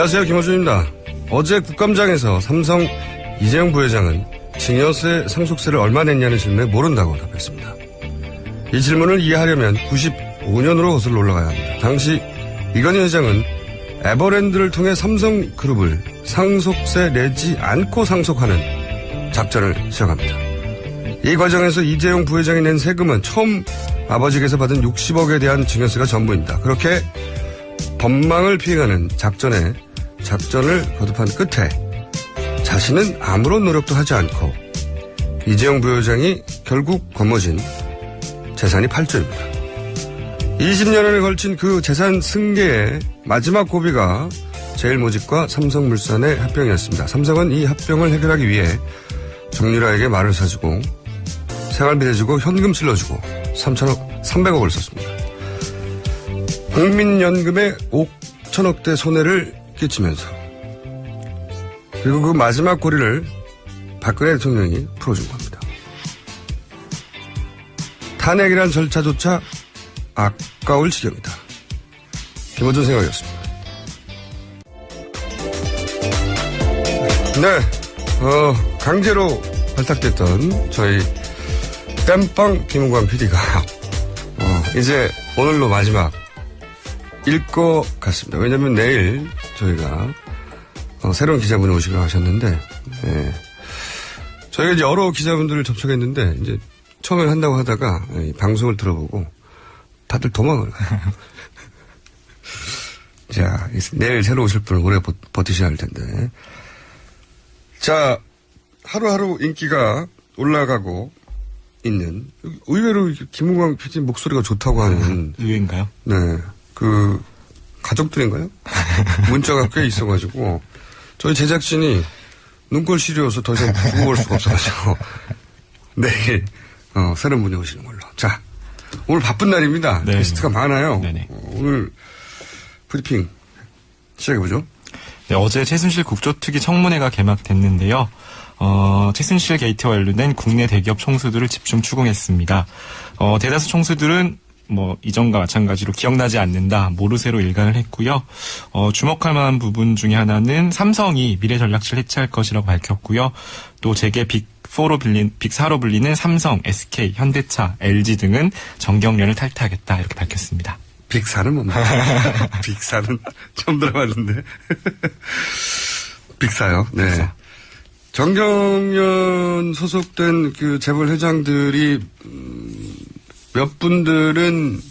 안녕하세요. 김호준입니다. 어제 국감장에서 삼성 이재용 부회장은 증여세 상속세를 얼마 냈냐는 질문에 모른다고 답했습니다. 이 질문을 이해하려면 95년으로 거슬러 올라가야 합니다. 당시 이건희 회장은 에버랜드를 통해 삼성그룹을 상속세 내지 않고 상속하는 작전을 시작합니다. 이 과정에서 이재용 부회장이 낸 세금은 처음 아버지에게서 받은 60억에 대한 증여세가 전부입니다. 그렇게 법망을 피해가는 작전을 거듭한 끝에 자신은 아무런 노력도 하지 않고 이재용 부회장이 결국 거머쥔 재산이 8조입니다. 20년에 걸친 그 재산 승계의 마지막 고비가 제일모직과 삼성물산의 합병이었습니다. 삼성은 이 합병을 해결하기 위해 정유라에게 말을 사주고 생활비 내주고 현금 찔러주고 300억을 썼습니다. 국민연금에 5천억대 손해를 끼치면서 그리고 그 마지막 고리를 박근혜 대통령이 풀어준 겁니다. 탄핵이란 절차조차 아까울 지경이다. 김어준 생각이었습니다. 네, 강제로 발탁됐던 저희 땜빵 김은광 PD가 이제 오늘로 마지막 일 것 같습니다. 왜냐하면 내일 저희가 새로운 기자분이 오시기로 하셨는데, 네. 저희가 이제 여러 기자분들을 접촉했는데 이제 처음에 한다고 하다가 방송을 들어보고 다들 도망을 가요. 자, 내일 새로 오실 분을 오래 버티셔야 할 텐데. 자, 하루하루 인기가 올라가고 있는, 의외로 김은광 PD 목소리가 좋다고 하는. 의외인가요? 네. 가족들인가요? 문자가 꽤 있어가지고, 저희 제작진이 눈꼴 시려워서 더 이상 두고 볼 수가 없어가지고, 내일, 새로운 분이 오시는 걸로. 자, 오늘 바쁜 날입니다. 네. 게스트가 많아요. 네네. 오늘 브리핑 시작해보죠. 네, 어제 최순실 국조특위 청문회가 개막됐는데요. 최순실 게이트와 관련된 국내 대기업 총수들을 집중 추궁했습니다. 대다수 총수들은 이전과 마찬가지로 기억나지 않는다, 모르쇠로 일관을 했고요. 주목할 만한 부분 중에 하나는 삼성이 미래전략실 해체할 것이라고 밝혔고요. 또 재계 빅4로 불리는 삼성, SK, 현대차, LG 등은 정경련을 탈퇴하겠다, 이렇게 밝혔습니다. 빅4는 뭡니까? 빅4는 처음 들어봤는데. 빅4요? 네. 빅4. 정경련 소속된 그 재벌 회장들이, 몇 분들은,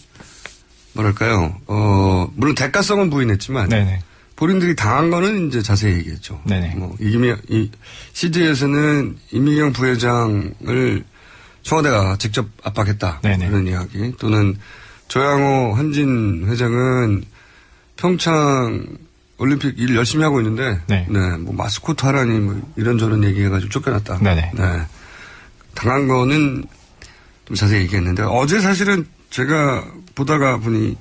뭐랄까요, 물론 대가성은 부인했지만, 네네. 본인들이 당한 거는 이제 자세히 얘기했죠. 네네. CJ에서는 이미경 부회장을 청와대가 직접 압박했다. 네네. 그런 이야기. 또는 조양호 한진 회장은 평창 올림픽 일 열심히 하고 있는데, 네. 마스코트 하라니 이런저런 얘기해가지고 쫓겨났다. 네네. 네. 당한 거는 좀 자세히 얘기했는데, 어제 사실은 제가 보다가 보니,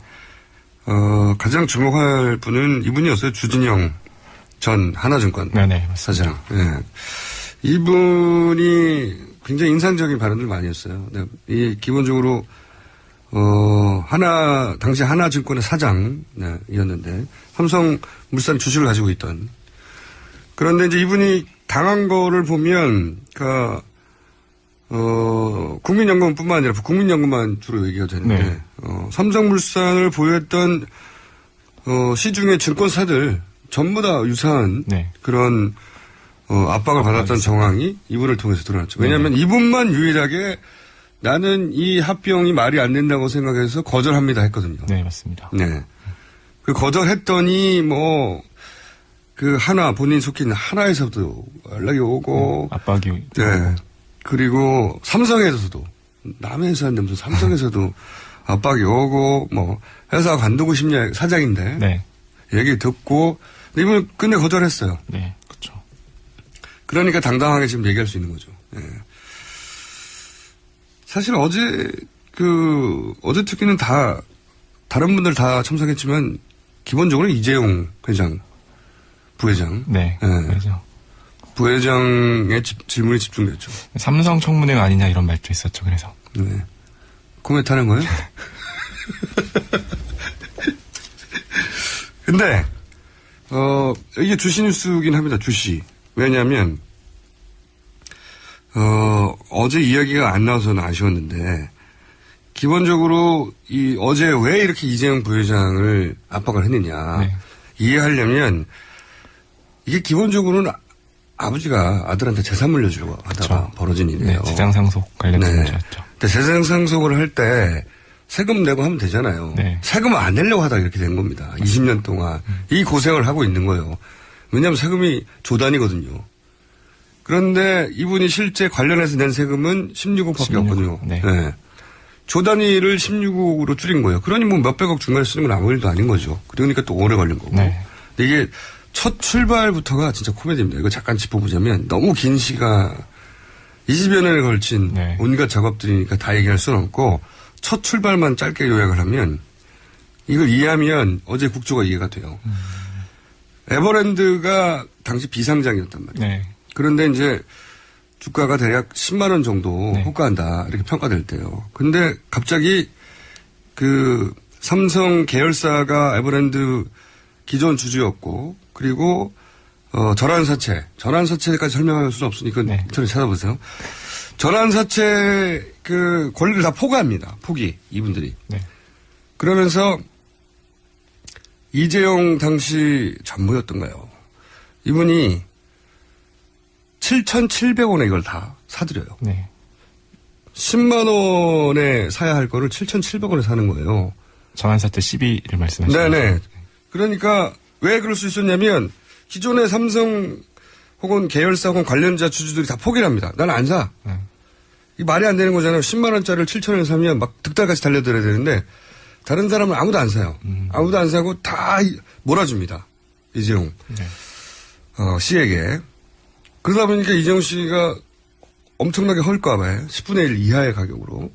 가장 주목할 분은 이분이었어요. 주진영 전 하나증권 네네, 사장. 네. 이분이 굉장히 인상적인 발언을 많이 했어요. 네. 기본적으로 당시 하나증권의 사장이었는데, 삼성물산 주식을 가지고 있던. 그런데 이제 이분이 당한 거를 보면, 국민연금뿐만 아니라 국민연금만 주로 얘기가 되는데, 네. 삼성물산을 보유했던, 시중의 증권사들 전부 다 유사한 네. 그런, 압박을 받았던 정황이 이분을 통해서 드러났죠. 왜냐하면 이분만 유일하게 나는 이 합병이 말이 안 된다고 생각해서 거절합니다 했거든요. 네, 맞습니다. 네. 거절했더니 본인 속해 있는 하나에서도 연락이 오고. 압박이. 네. 그리고 삼성에서도, 남의 회사인데 무슨 삼성에서도 압박이 오고, 회사 관두고 싶냐, 사장인데. 네. 얘기 듣고, 근데 이분 끝내 거절했어요. 네, 그렇죠. 그러니까 당당하게 지금 얘기할 수 있는 거죠. 네. 사실 어제 특기는 다른 분들 다 참석했지만, 기본적으로 이재용 부회장. 네. 그렇죠. 부회장의 질문이 집중됐죠. 삼성 청문회가 아니냐 이런 말도 있었죠. 그래서. 네. 코멘트하는 거예요? 근데 이게 주시 뉴스긴 합니다. 주시. 왜냐하면 어제 이야기가 안 나와서는 아쉬웠는데 기본적으로 어제 왜 이렇게 이재용 부회장을 압박을 했느냐 네. 이해하려면 이게 기본적으로는 아버지가 아들한테 재산 물려주려고 하다가 그렇죠. 벌어진 일이에요. 네, 재산 상속 관련된 문제였죠. 근데 재산 상속을 할 때 세금 내고 하면 되잖아요. 네. 세금을 안 내려고 하다가 이렇게 된 겁니다. 20년 동안 이 고생을 하고 있는 거예요. 왜냐하면 세금이 조단이거든요. 그런데 이분이 실제 관련해서 낸 세금은 16억밖에 없거든요. 네. 네. 조단위를 16억으로 줄인 거예요. 그러니 뭐 몇백억 중간에 쓰는 건 아무 일도 아닌 거죠. 그러니까 또 오래 걸린 거고. 네. 근데 이게 첫 출발부터가 진짜 코미디입니다. 이거 잠깐 짚어보자면 너무 긴 시간 20여 년에 걸친 네. 온갖 작업들이니까 다 얘기할 수는 없고 첫 출발만 짧게 요약을 하면 이걸 이해하면 어제 국조가 이해가 돼요. 에버랜드가 당시 비상장이었단 말이에요. 네. 그런데 이제 주가가 대략 10만 원 정도 네. 호가한다 이렇게 평가될 때요. 근데 갑자기 그 삼성 계열사가 에버랜드 기존 주주였고 그리고 전환사채까지 설명할 수는 없으니까 네. 인터넷 찾아보세요. 전환사채 그 권리를 다 포기합니다. 포기 이분들이. 네. 그러면서 이재용 당시 전무였던가요? 이분이 7,700원에 이걸 다 사드려요. 네. 10만 원에 사야 할 거를 7,700원에 사는 거예요. 전환사태 12를 말씀하시는 네네. 거죠? 그러니까 왜 그럴 수 있었냐면 기존의 삼성 혹은 계열사 혹은 관련자 주주들이 다 포기를 합니다. 난 안 사. 이 말이 안 되는 거잖아요. 10만 원짜리를 7,000원에 사면 막 득달같이 달려들어야 되는데 다른 사람은 아무도 안 사요. 아무도 안 사고 다 몰아줍니다. 이재용 네. 씨에게. 그러다 보니까 이재용 씨가 엄청나게 헐값에 10분의 1 이하의 가격으로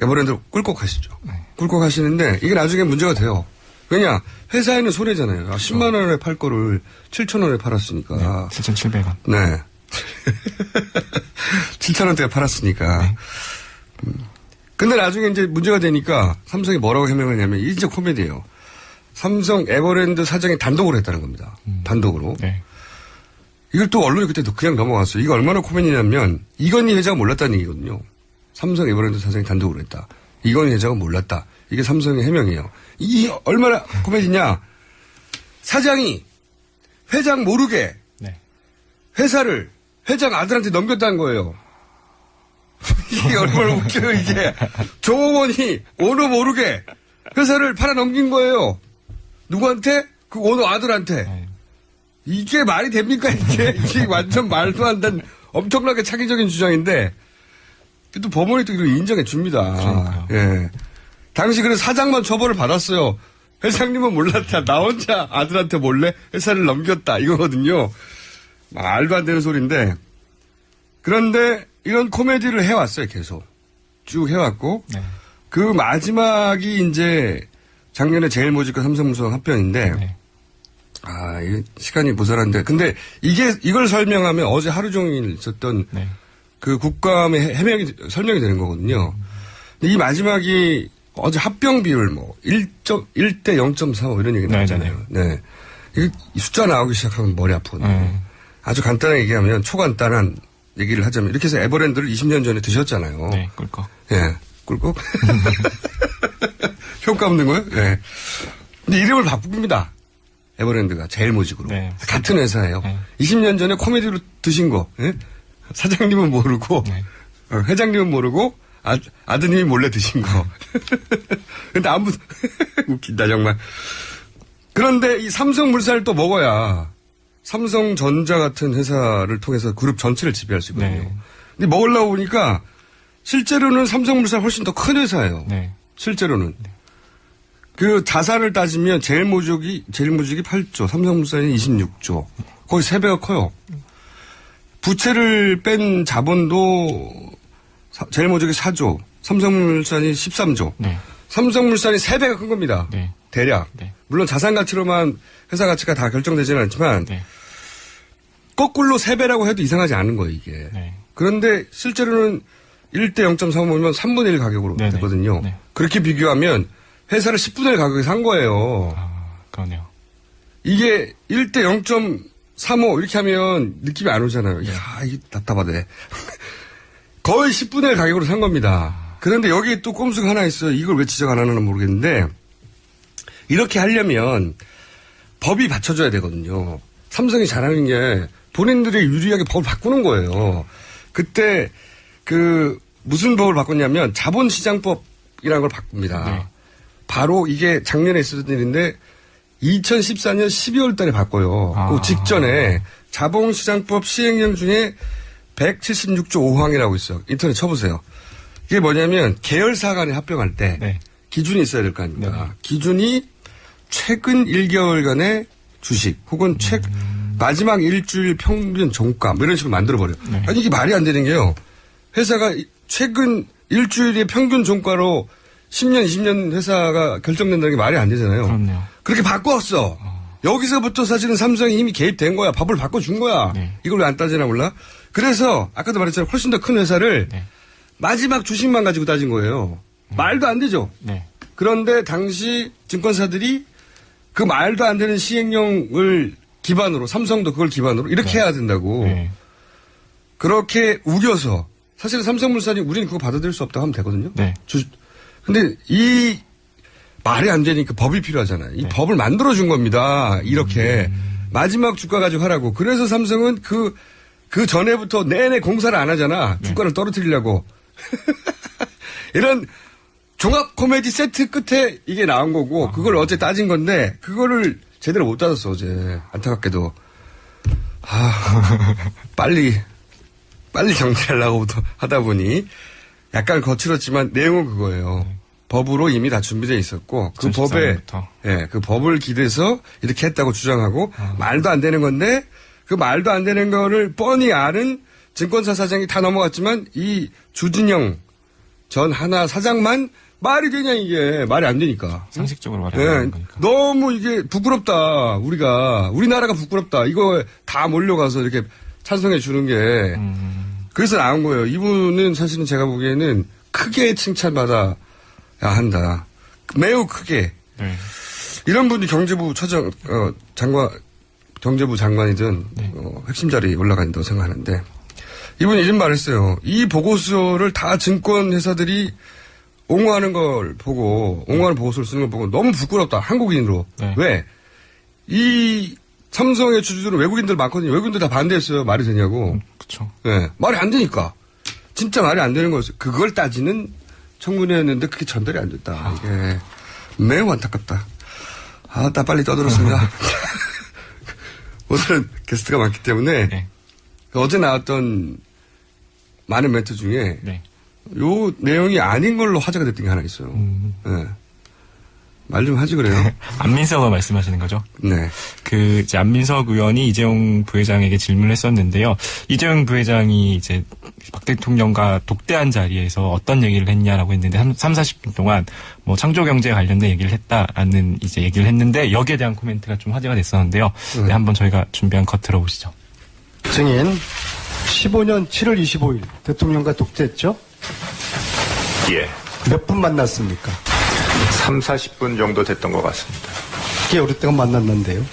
에버랜드를 끌고 가시죠. 끌고 가시는데 이게 나중에 문제가 돼요. 왜냐? 회사에는 손해잖아요. 10만 원에 팔 거를 7천 원에 팔았으니까. 네. 7,700원. 네. 7천 원대에 팔았으니까. 네. 근데 나중에 이제 문제가 되니까 삼성이 뭐라고 해명하냐면 이게 진짜 코미디예요. 삼성 에버랜드 사장이 단독으로 했다는 겁니다. 단독으로. 네. 이걸 또 언론이 그때 그냥 넘어갔어요. 이거 얼마나 코미디냐면 이건희 회장은 몰랐다는 얘기거든요. 삼성 에버랜드 사장이 단독으로 했다. 이건희 회장은 몰랐다. 이게 삼성의 해명이에요. 이 얼마나 코미디냐. 사장이 회장 모르게 네. 회사를 회장 아들한테 넘겼다는 거예요. 이게 얼마나 웃겨요, 이게. 조원이 오너 모르게 회사를 팔아 넘긴 거예요. 누구한테? 그 오너 아들한테. 네. 이게 말이 됩니까, 이게? 이게 완전 말도 안 되는 엄청나게 창의적인 주장인데, 또 법원이 또 이걸 인정해 줍니다. 그러니까요. 예. 당시 그래서 사장만 처벌을 받았어요. 회장님은 몰랐다. 나 혼자 아들한테 몰래 회사를 넘겼다. 이거거든요. 말도 안 되는 소리인데. 그런데 이런 코미디를 해왔어요, 계속. 쭉 해왔고. 네. 그 마지막이 이제 작년에 제일모직과 삼성물산 합병인데. 네. 이게 시간이 모자란데. 근데 이걸 설명하면 어제 하루 종일 있었던 네. 그 국감의 설명이 되는 거거든요. 근데 이 마지막이 어제 합병 비율 1대 0.3 이런 얘기 나왔잖아요. 네. 이 숫자 나오기 시작하면 머리 아프거든요. 아주 간단하게 얘기하면 초간단한 얘기를 하자면 이렇게 해서 에버랜드를 20년 전에 드셨잖아요. 네, 꿀꺽. 예. 꿀꺽? 효과 없는 거예요? 예. 근데 이름을 바꿉니다. 에버랜드가 제일모직으로. 네. 같은 회사예요. 네. 20년 전에 코미디로 드신 거. 예? 사장님은 모르고 네. 회장님은 모르고 아드님이 몰래 드신 거. 근데 아무도 웃긴다 정말. 그런데 이 삼성물산을 또 먹어야 삼성전자 같은 회사를 통해서 그룹 전체를 지배할 수 있거든요. 네. 근데 먹으려고 보니까 실제로는 삼성물산 훨씬 더 큰 회사예요. 네. 실제로는. 그 자산을 따지면 제일모직이 8조, 삼성물산이 26조. 거의 3배가 커요. 부채를 뺀 자본도 제일모직이 4조, 삼성물산이 13조. 네. 삼성물산이 3배가 큰 겁니다. 네. 대략. 네. 물론 자산 가치로만 회사 가치가 다 결정되지는 않지만 네. 거꾸로 3배라고 해도 이상하지 않은 거예요, 이게. 네. 그런데 실제로는 1대 0.35면 3분의 1 가격으로 네네. 됐거든요. 네. 그렇게 비교하면 회사를 10분의 1 가격에 산 거예요. 그러네요. 이게 1대 0.35 이렇게 하면 느낌이 안 오잖아요. 이야, 이게 답답하네. 거의 10분의 1 가격으로 산 겁니다. 그런데 여기에 또 꼼수가 하나 있어요. 이걸 왜 지적 안 하나 모르겠는데 이렇게 하려면 법이 받쳐줘야 되거든요. 삼성이 잘하는 게 본인들이 유리하게 법을 바꾸는 거예요. 그때 무슨 법을 바꿨냐면 자본시장법이라는 걸 바꿉니다. 네. 바로 이게 작년에 있었던 일인데 2014년 12월 달에 바꿔요. 그 직전에 자본시장법 시행령 중에 176조 5항이라고 있어요. 인터넷 쳐보세요. 이게 뭐냐면 계열사 간에 합병할 때 네. 기준이 있어야 될 거 아닙니까? 네. 기준이 최근 1개월간의 주식 혹은 마지막 일주일 평균 종가 뭐 이런 식으로 만들어버려요. 네. 아니 이게 말이 안 되는 게요. 회사가 최근 일주일의 평균 종가로 10년, 20년 회사가 결정된다는 게 말이 안 되잖아요. 그렇네요. 그렇게 바꿨어. 여기서부터 사실은 삼성이 이미 개입된 거야. 법을 바꿔준 거야. 네. 이걸 왜 안 따지나 몰라? 그래서 아까도 말했잖아요. 훨씬 더 큰 회사를 네. 마지막 주식만 가지고 따진 거예요. 말도 안 되죠. 네. 그런데 당시 증권사들이 그 말도 안 되는 시행령을 기반으로 삼성도 그걸 기반으로 이렇게 해야 된다고. 네. 그렇게 우겨서 사실 삼성물산이 우리는 그거 받아들일 수 없다고 하면 되거든요. 네. 근데 이 말이 안 되니까 법이 필요하잖아요. 이 법을 만들어준 겁니다. 이렇게 마지막 주가 가지고 하라고. 그래서 삼성은 그 전에부터 내내 공사를 안 하잖아. 주가를 떨어뜨리려고. 이런 종합 코미디 세트 끝에 이게 나온 거고 그걸 어제 따진 건데 그거를 제대로 못 따졌어 어제. 안타깝게도. 빨리 정리하려고부터 하다 보니 약간 거칠었지만 내용은 그거예요. 법으로 이미 다 준비되어 있었고 그 법에 2014년부터. 그 법을 기대서 이렇게 했다고 주장하고 말도 안 되는 건데 그 말도 안 되는 거를 뻔히 아는 증권사 사장이 다 넘어갔지만 이 주진영 전 하나 사장만 말이 되냐 이게 말이 안 되니까. 상식적으로 말하는 거니까. 너무 이게 부끄럽다. 우리나라가 부끄럽다. 이거 다 몰려가서 이렇게 찬성해 주는 게 그래서 나온 거예요. 이분은 사실은 제가 보기에는 크게 칭찬받아야 한다. 매우 크게. 네. 이런 분이 경제부 경제부 장관이든 핵심 자리에 올라가 있다고 생각하는데 이분이 이런 말을 했어요. 이 보고서를 다 증권 회사들이 옹호하는 걸 보고 옹호하는 보고서를 쓰는 걸 보고 너무 부끄럽다. 한국인으로. 네. 왜? 이 삼성의 주주들은 외국인들 많거든요. 외국인들 다 반대했어요. 말이 되냐고. 그렇죠. 네. 말이 안 되니까. 진짜 말이 안 되는 거였어요. 그걸 따지는 청문회였는데 그게 전달이 안 됐다. 이게 매우 안타깝다. 나 빨리 떠들었습니다. 오늘은 게스트가 많기 때문에 네. 어제 나왔던 많은 멘트 중에 네. 요 내용이 아닌 걸로 화제가 됐던 게 하나 있어요. 네. 말 좀 하지 그래요. 안민석 의원 말씀하시는 거죠? 네. 이제 안민석 의원이 이재용 부회장에게 질문을 했었는데요. 이재용 부회장이 이제 박 대통령과 독대한 자리에서 어떤 얘기를 했냐라고 했는데 30-40분 동안 뭐 창조경제에 관련된 얘기를 했다라는 이제 얘기를 했는데 여기에 대한 코멘트가 좀 화제가 됐었는데요. 네, 한번 저희가 준비한 컷 들어보시죠. 증인 15년 7월 25일 대통령과 독대했죠? 예. 몇 분 만났습니까? 30-40분 정도 됐던 것 같습니다. 꽤 오랫동안 만났는데요.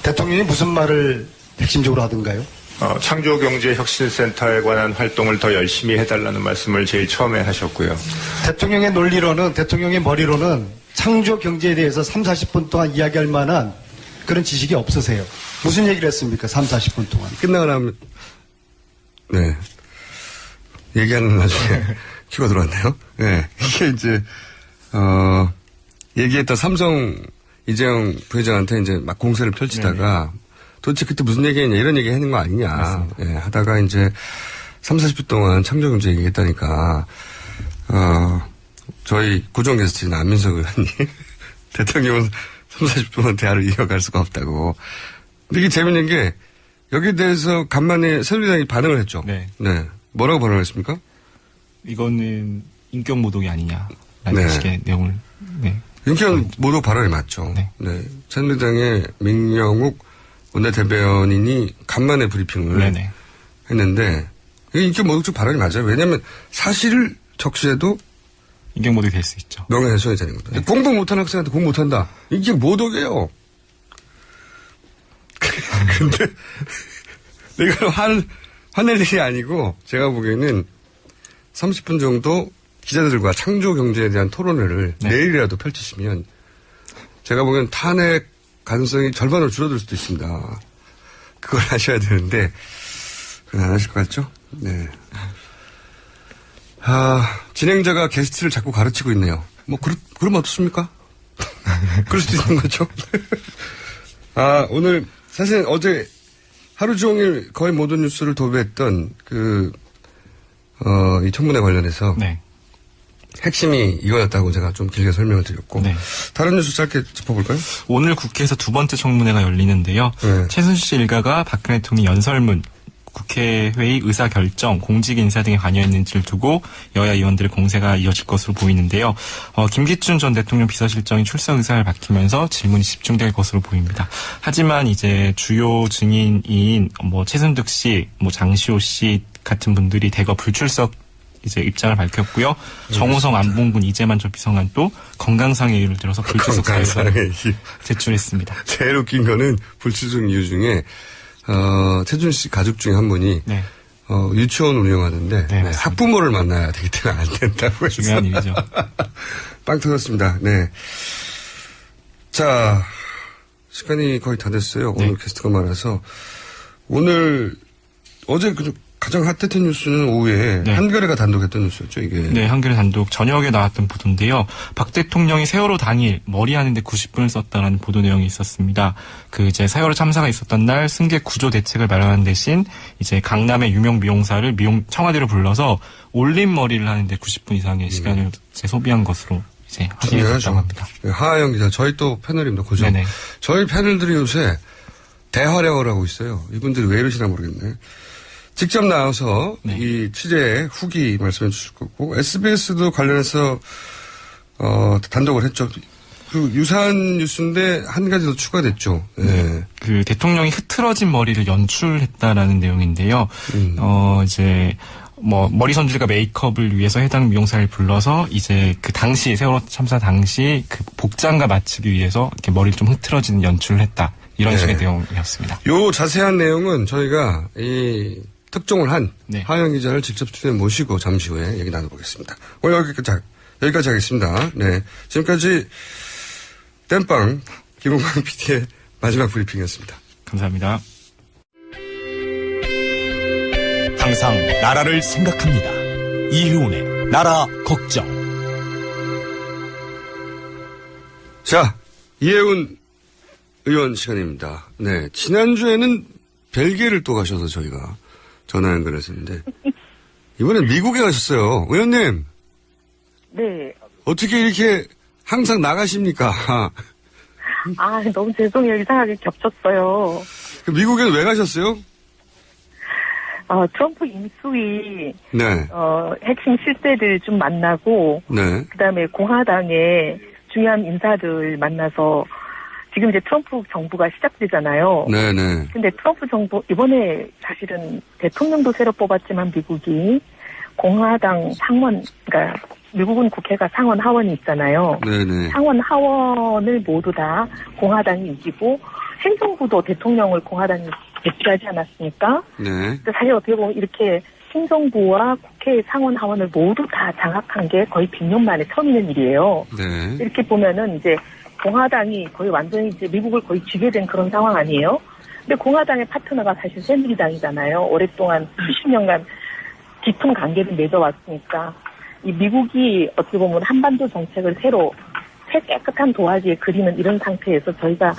대통령이 무슨 말을 핵심적으로 하던가요? 창조경제혁신센터에 관한 활동을 더 열심히 해달라는 말씀을 제일 처음에 하셨고요. 대통령의 논리로는, 대통령의 머리로는 창조경제에 대해서 30-40분 동안 이야기할 만한 그런 지식이 없으세요. 무슨 얘기를 했습니까? 30-40분 동안. 끝나고 나면 네. 얘기하는 나중에 키가 들어왔네요. 네. 이게 이제 얘기했던 삼성 이재용 부회장한테 이제 막 공세를 펼치다가 도대체 그때 무슨 얘기했냐 이런 얘기 하는 거 아니냐. 예, 하다가 이제 30-40분 동안 창조경제 얘기했다니까 저희 고정 게스트인 안민석 의원님 대통령은 30-40분 동안 대화를 이어갈 수가 없다고. 근데 이게 재밌는 게 여기에 대해서 간만에 새누리당이 반응을 했죠. 네. 네. 뭐라고 반응을 했습니까? 이거는 인격 모독이 아니냐라는 네. 식의 내용을. 네. 인격 모독 발언이 맞죠. 네. 네. 새누리당의 민영욱 원내대변인이 간만에 브리핑을 네네. 했는데 이게 인격 모독적 발언이 맞아요. 왜냐하면 사실을 적시해도 인격 모독이 될 수 있죠. 명예훼손이 되는 겁니다. 공부 못하는 학생한테 공부 못한다. 인격 모독이에요. 근데 이건 화낼 일이 아니고 제가 보기에는 30분 정도 기자들과 창조 경제에 대한 토론회를 네. 내일이라도 펼치시면 제가 보기엔 탄핵 가능성이 절반으로 줄어들 수도 있습니다. 그걸 하셔야 되는데 그건 안 하실 것 같죠? 네. 진행자가 게스트를 자꾸 가르치고 있네요. 뭐 그러면 어떻습니까? 그럴 수도 있는 거죠. 오늘 사실 어제 하루 종일 거의 모든 뉴스를 도배했던 이 청문회 관련해서 네. 핵심이 이거였다고 제가 좀 길게 설명을 드렸고 네. 다른 뉴스 짧게 짚어볼까요? 오늘 국회에서 두 번째 청문회가 열리는데요. 네. 최순실 일가가 박근혜 대통령 연설문, 국회회의 의사결정, 공직 인사 등에 관여했는지를 두고 여야 의원들의 공세가 이어질 것으로 보이는데요. 김기춘 전 대통령 비서실장이 출석 의사를 밝히면서 질문이 집중될 것으로 보입니다. 하지만 이제 주요 증인인 최순득 씨, 장시호 씨 같은 분들이 대거 불출석 이제 입장을 밝혔고요. 정호성, 안봉근, 이재만 전 비서관 또 건강상의 이유를 들어서 불출석 사유를 제출했습니다. 제일 웃긴 거는 불출석 이유 중에 최준 씨 가족 중에 한 분이 네. 유치원 운영하는데 네, 학부모를 만나야 되기 때문에 안 된다고 해서 중요한 일이죠. 빵 터졌습니다. 네. 자, 시간이 거의 다 됐어요. 네. 오늘 게스트가 많아서 어제 가장 핫했던 뉴스는 오후에 네. 한겨레가 단독했던 뉴스였죠, 이게. 네, 한겨레 단독 저녁에 나왔던 보도인데요. 박 대통령이 세월호 당일 머리하는데 90분을 썼다는 보도 내용이 있었습니다. 이제 세월호 참사가 있었던 날 승객 구조 대책을 마련한 대신 이제 강남의 유명 미용사를 청와대로 불러서 올림 머리를 하는데 90분 이상의 시간을 이제 소비한 것으로 이제 확인했다고 합니다. 네, 하하영 기자, 저희 또 패널입니다, 고정. 네네. 저희 패널들이 요새 대활약을 하고 있어요. 이분들이 왜 이러시나 모르겠네. 직접 나와서 네. 이 취재 후기 말씀해 주실 거고 SBS도 관련해서 단독을 했죠. 그 유사한 뉴스인데 한 가지 더 추가됐죠. 네. 대통령이 흐트러진 머리를 연출했다라는 내용인데요. 이제 머리 손질과 메이크업을 위해서 해당 미용사를 불러서 이제 그 당시 세월호 참사 당시 그 복장과 맞추기 위해서 이렇게 머리를 좀 흐트러지는 연출을 했다. 이런 식의 내용이었습니다. 요 자세한 내용은 저희가 특종을 한 네. 하영 기자를 직접 스튜디오에 모시고 잠시 후에 얘기 나눠보겠습니다. 오늘 여기까지 하겠습니다. 네. 지금까지 땜빵 김홍광 PD의 마지막 브리핑이었습니다. 감사합니다. 항상 나라를 생각합니다. 이효운의 나라 걱정. 자, 이혜훈 의원 시간입니다. 네. 지난주에는 벨기에를 또 가셔서 저희가 전화 연결했었는데 이번엔 미국에 가셨어요. 의원님. 네. 어떻게 이렇게 항상 나가십니까? 너무 죄송해요. 이상하게 겹쳤어요. 미국에는 왜 가셨어요? 트럼프 인수위, 네. 핵심 실세들 좀 만나고, 네. 그 다음에 공화당의 중요한 인사들 만나서, 지금 이제 트럼프 정부가 시작되잖아요. 네네. 근데 트럼프 정부, 이번에 사실은 대통령도 새로 뽑았지만 미국이 공화당 상원, 그러니까 미국은 국회가 상원 하원이 있잖아요. 네네. 상원 하원을 모두 다 공화당이 이기고, 행정부도 대통령을 공화당이 배출하지 않았습니까? 네. 사실 어떻게 보면 이렇게 행정부와 국회 상원 하원을 모두 다 장악한 게 거의 100년 만에 처음 있는 일이에요. 네. 이렇게 보면은 이제 공화당이 거의 완전히 이제 미국을 거의 쥐게 된 그런 상황 아니에요? 근데 공화당의 파트너가 사실 새누리당이잖아요. 오랫동안 수십 년간 깊은 관계를 맺어왔으니까 이 미국이 어떻게 보면 한반도 정책을 새로 새 깨끗한 도화지에 그리는 이런 상태에서 저희가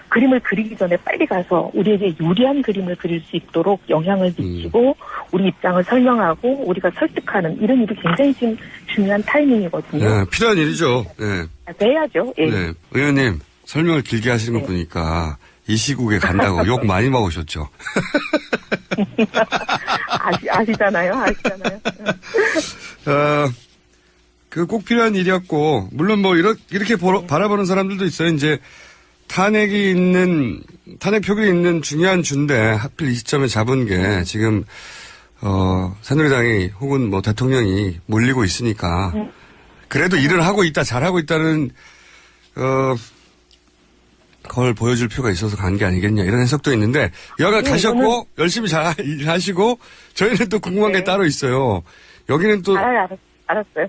그림을 그리기 전에 빨리 가서 우리에게 유리한 그림을 그릴 수 있도록 영향을 미치고 우리 입장을 설명하고 우리가 설득하는 이런 일이 굉장히 지금 중요한 타이밍이거든요. 네, 필요한 일이죠. 네. 해야죠. 예. 네. 의원님, 설명을 길게 하시는 거 보니까 이 시국에 간다고 욕 많이 먹으셨죠? 아시잖아요. 꼭 필요한 일이었고, 물론 이렇게 바라보는 사람들도 있어요. 이제, 탄핵 표결이 있는 중요한 주인데, 하필 이 시점에 잡은 게, 지금, 새누리당이 혹은 대통령이 몰리고 있으니까, 그래도 일을 하고 있다, 잘하고 있다는, 걸 보여줄 필요가 있어서 간 게 아니겠냐 이런 해석도 있는데 여하간 가셨고 열심히 잘 일하시고 저희는 또 궁금한 게 따로 있어요. 여기는 또 알았어요.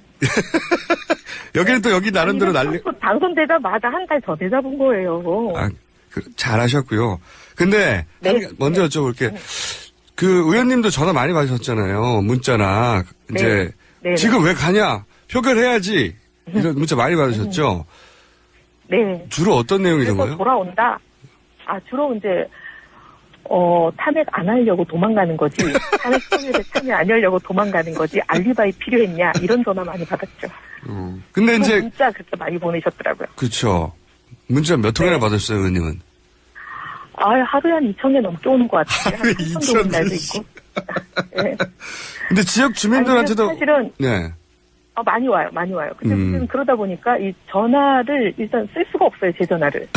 여기는 또 여기 나름대로 난리. 당선되자마자 한 달 전에 잡은 거예요. 아, 잘하셨고요. 근데 네. 먼저 여쭤볼게. 그 의원님도 전화 많이 받으셨잖아요. 문자나 이제 네. 지금 왜 가냐? 표결해야지. 이런 문자 많이 받으셨죠? 네. 주로 어떤 내용이던 그래서 거예요? 돌아온다. 주로 이제 탄핵 안 하려고 도망가는 거지. 탄핵 표결에 참여 안 하려고 도망가는 거지. 알리바이 필요했냐? 이런 전화 많이 받았죠. 근데 이제 문자 그렇게 많이 보내셨더라고요. 그렇죠. 문자 몇 통이나 받았어요, 의원님은? 하루에 한 2,000개 넘게 오는 것 같아요. 하루에 3,000개 오는 날도 있고. 네. 근데 지역 주민들한테도 사실은 네. 많이 와요. 근데 지금 그러다 보니까 이 전화를 일단 쓸 수가 없어요. 제 전화를.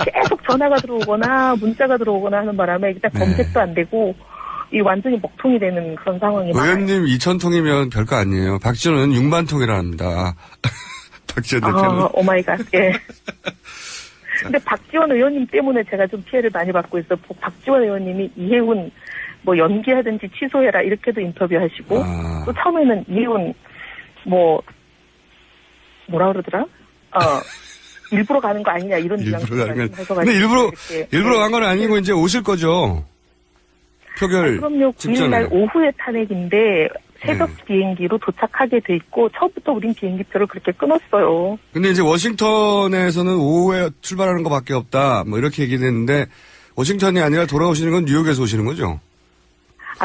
계속 전화가 들어오거나 문자가 들어오거나 하는 바람에 일단 검색도 안 되고 이 완전히 먹통이 되는 그런 상황이 많아요. 의원님 2,000통이면 별거 아니에요. 박지원은 6만 통이라 합니다. 박지원 대표는. 오마이갓. 예. 근데 박지원 의원님 때문에 제가 좀 피해를 많이 받고 있어. 박지원 의원님이 이해운 뭐 연기하든지 취소해라 이렇게도 인터뷰하시고 또 처음에는 이해운 뭐라 그러더라? 일부러 가는 거 아니냐 이런 일부러 가는 거. 근데 일부러 간 건 아니고 이제 오실 거죠. 표결 그럼요. 9일날 오후에 탄핵인데 새벽 네. 비행기로 도착하게 돼 있고 처음부터 우린 비행기표를 그렇게 끊었어요. 근데 이제 워싱턴에서는 오후에 출발하는 것밖에 없다. 뭐 이렇게 얘기했는데 워싱턴이 아니라 돌아오시는 건 뉴욕에서 오시는 거죠?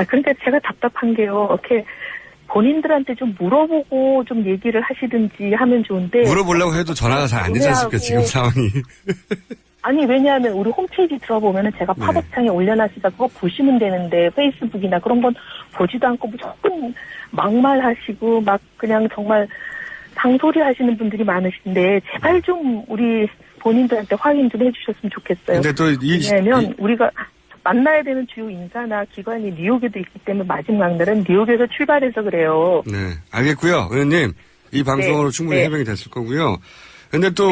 그러니까 제가 답답한 게요. 이렇게 본인들한테 좀 물어보고 좀 얘기를 하시든지 하면 좋은데. 물어보려고 해도 전화가 잘 안 되지 않습니까, 지금 상황이. 아니, 왜냐하면 우리 홈페이지 들어보면은 제가 팝업창에 올려놨으니까 그거 보시면 되는데, 페이스북이나 그런 건 보지도 않고 무조건 막말하시고, 막 그냥 정말 상소리 하시는 분들이 많으신데, 제발 좀 우리 본인들한테 확인 좀 해주셨으면 좋겠어요. 근데 또 왜냐면 우리가 만나야 되는 주요 인사나 기관이 뉴욕에도 있기 때문에 마지막 날은 뉴욕에서 출발해서 그래요. 네, 알겠고요. 의원님, 이 방송으로 충분히 해명이 됐을 거고요. 근데 또,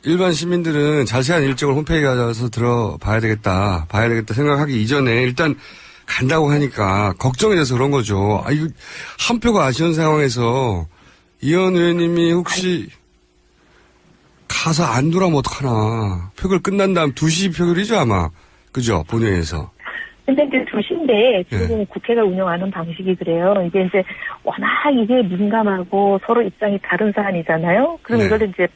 일반 시민들은 자세한 일정을 홈페이지에 가서 들어봐야 되겠다, 봐야 되겠다 생각하기 이전에 일단 간다고 하니까 걱정이 돼서 그런 거죠. 이거 한 표가 아쉬운 상황에서 이현 의원님이 혹시 가서 안 돌아오면 어떡하나. 표결 끝난 다음 2시 표결이죠, 아마. 그죠? 본회의에서. 근데 이제 2시인데 지금 국회가 운영하는 방식이 그래요. 이게 이제 워낙 이게 민감하고 서로 입장이 다른 사안이잖아요. 그럼 이걸 이제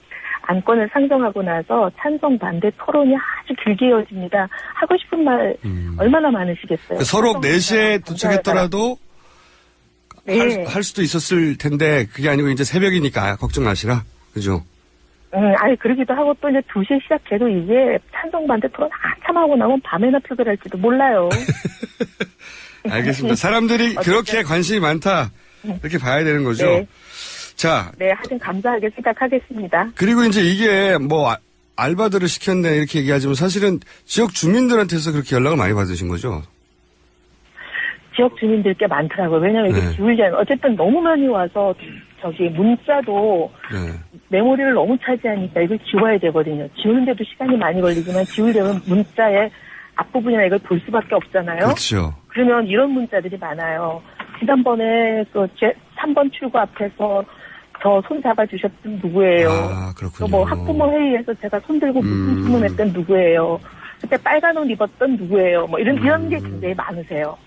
안건을 상정하고 나서 찬성 반대 토론이 아주 길게 이어집니다. 하고 싶은 말 얼마나 많으시겠어요. 서로 4시에 도착했더라도 할 수도 있었을 텐데 그게 아니고 이제 새벽이니까 걱정 마시라. 그죠? 그러기도 하고 또 이제 2시에 시작해도 이게 찬성 반대 토론 한참 하고 나면 밤에나 표결할지도 몰라요. 알겠습니다. 사람들이 그렇게 관심이 많다. 이렇게 봐야 되는 거죠. 네. 자. 네, 하여튼 감사하게 생각하겠습니다. 그리고 이제 이게 뭐 알바들을 시켰네 이렇게 얘기하지만 사실은 지역 주민들한테서 그렇게 연락을 많이 받으신 거죠? 지역 주민들 꽤 많더라고요. 왜냐면 이게 지울려면 어쨌든 너무 많이 와서 문자도 메모리를 너무 차지하니까 이걸 지워야 되거든요. 지우는데도 시간이 많이 걸리지만 지우려면 문자의 앞부분이나 이걸 볼 수밖에 없잖아요. 그렇죠. 그러면 이런 문자들이 많아요. 지난번에 3번 출구 앞에서 저 손 잡아주셨던 누구예요? 그렇군요. 또 학부모 회의에서 제가 손 들고 무슨 질문했던 누구예요? 그때 빨간 옷 입었던 누구예요? 이런 게 굉장히 많으세요.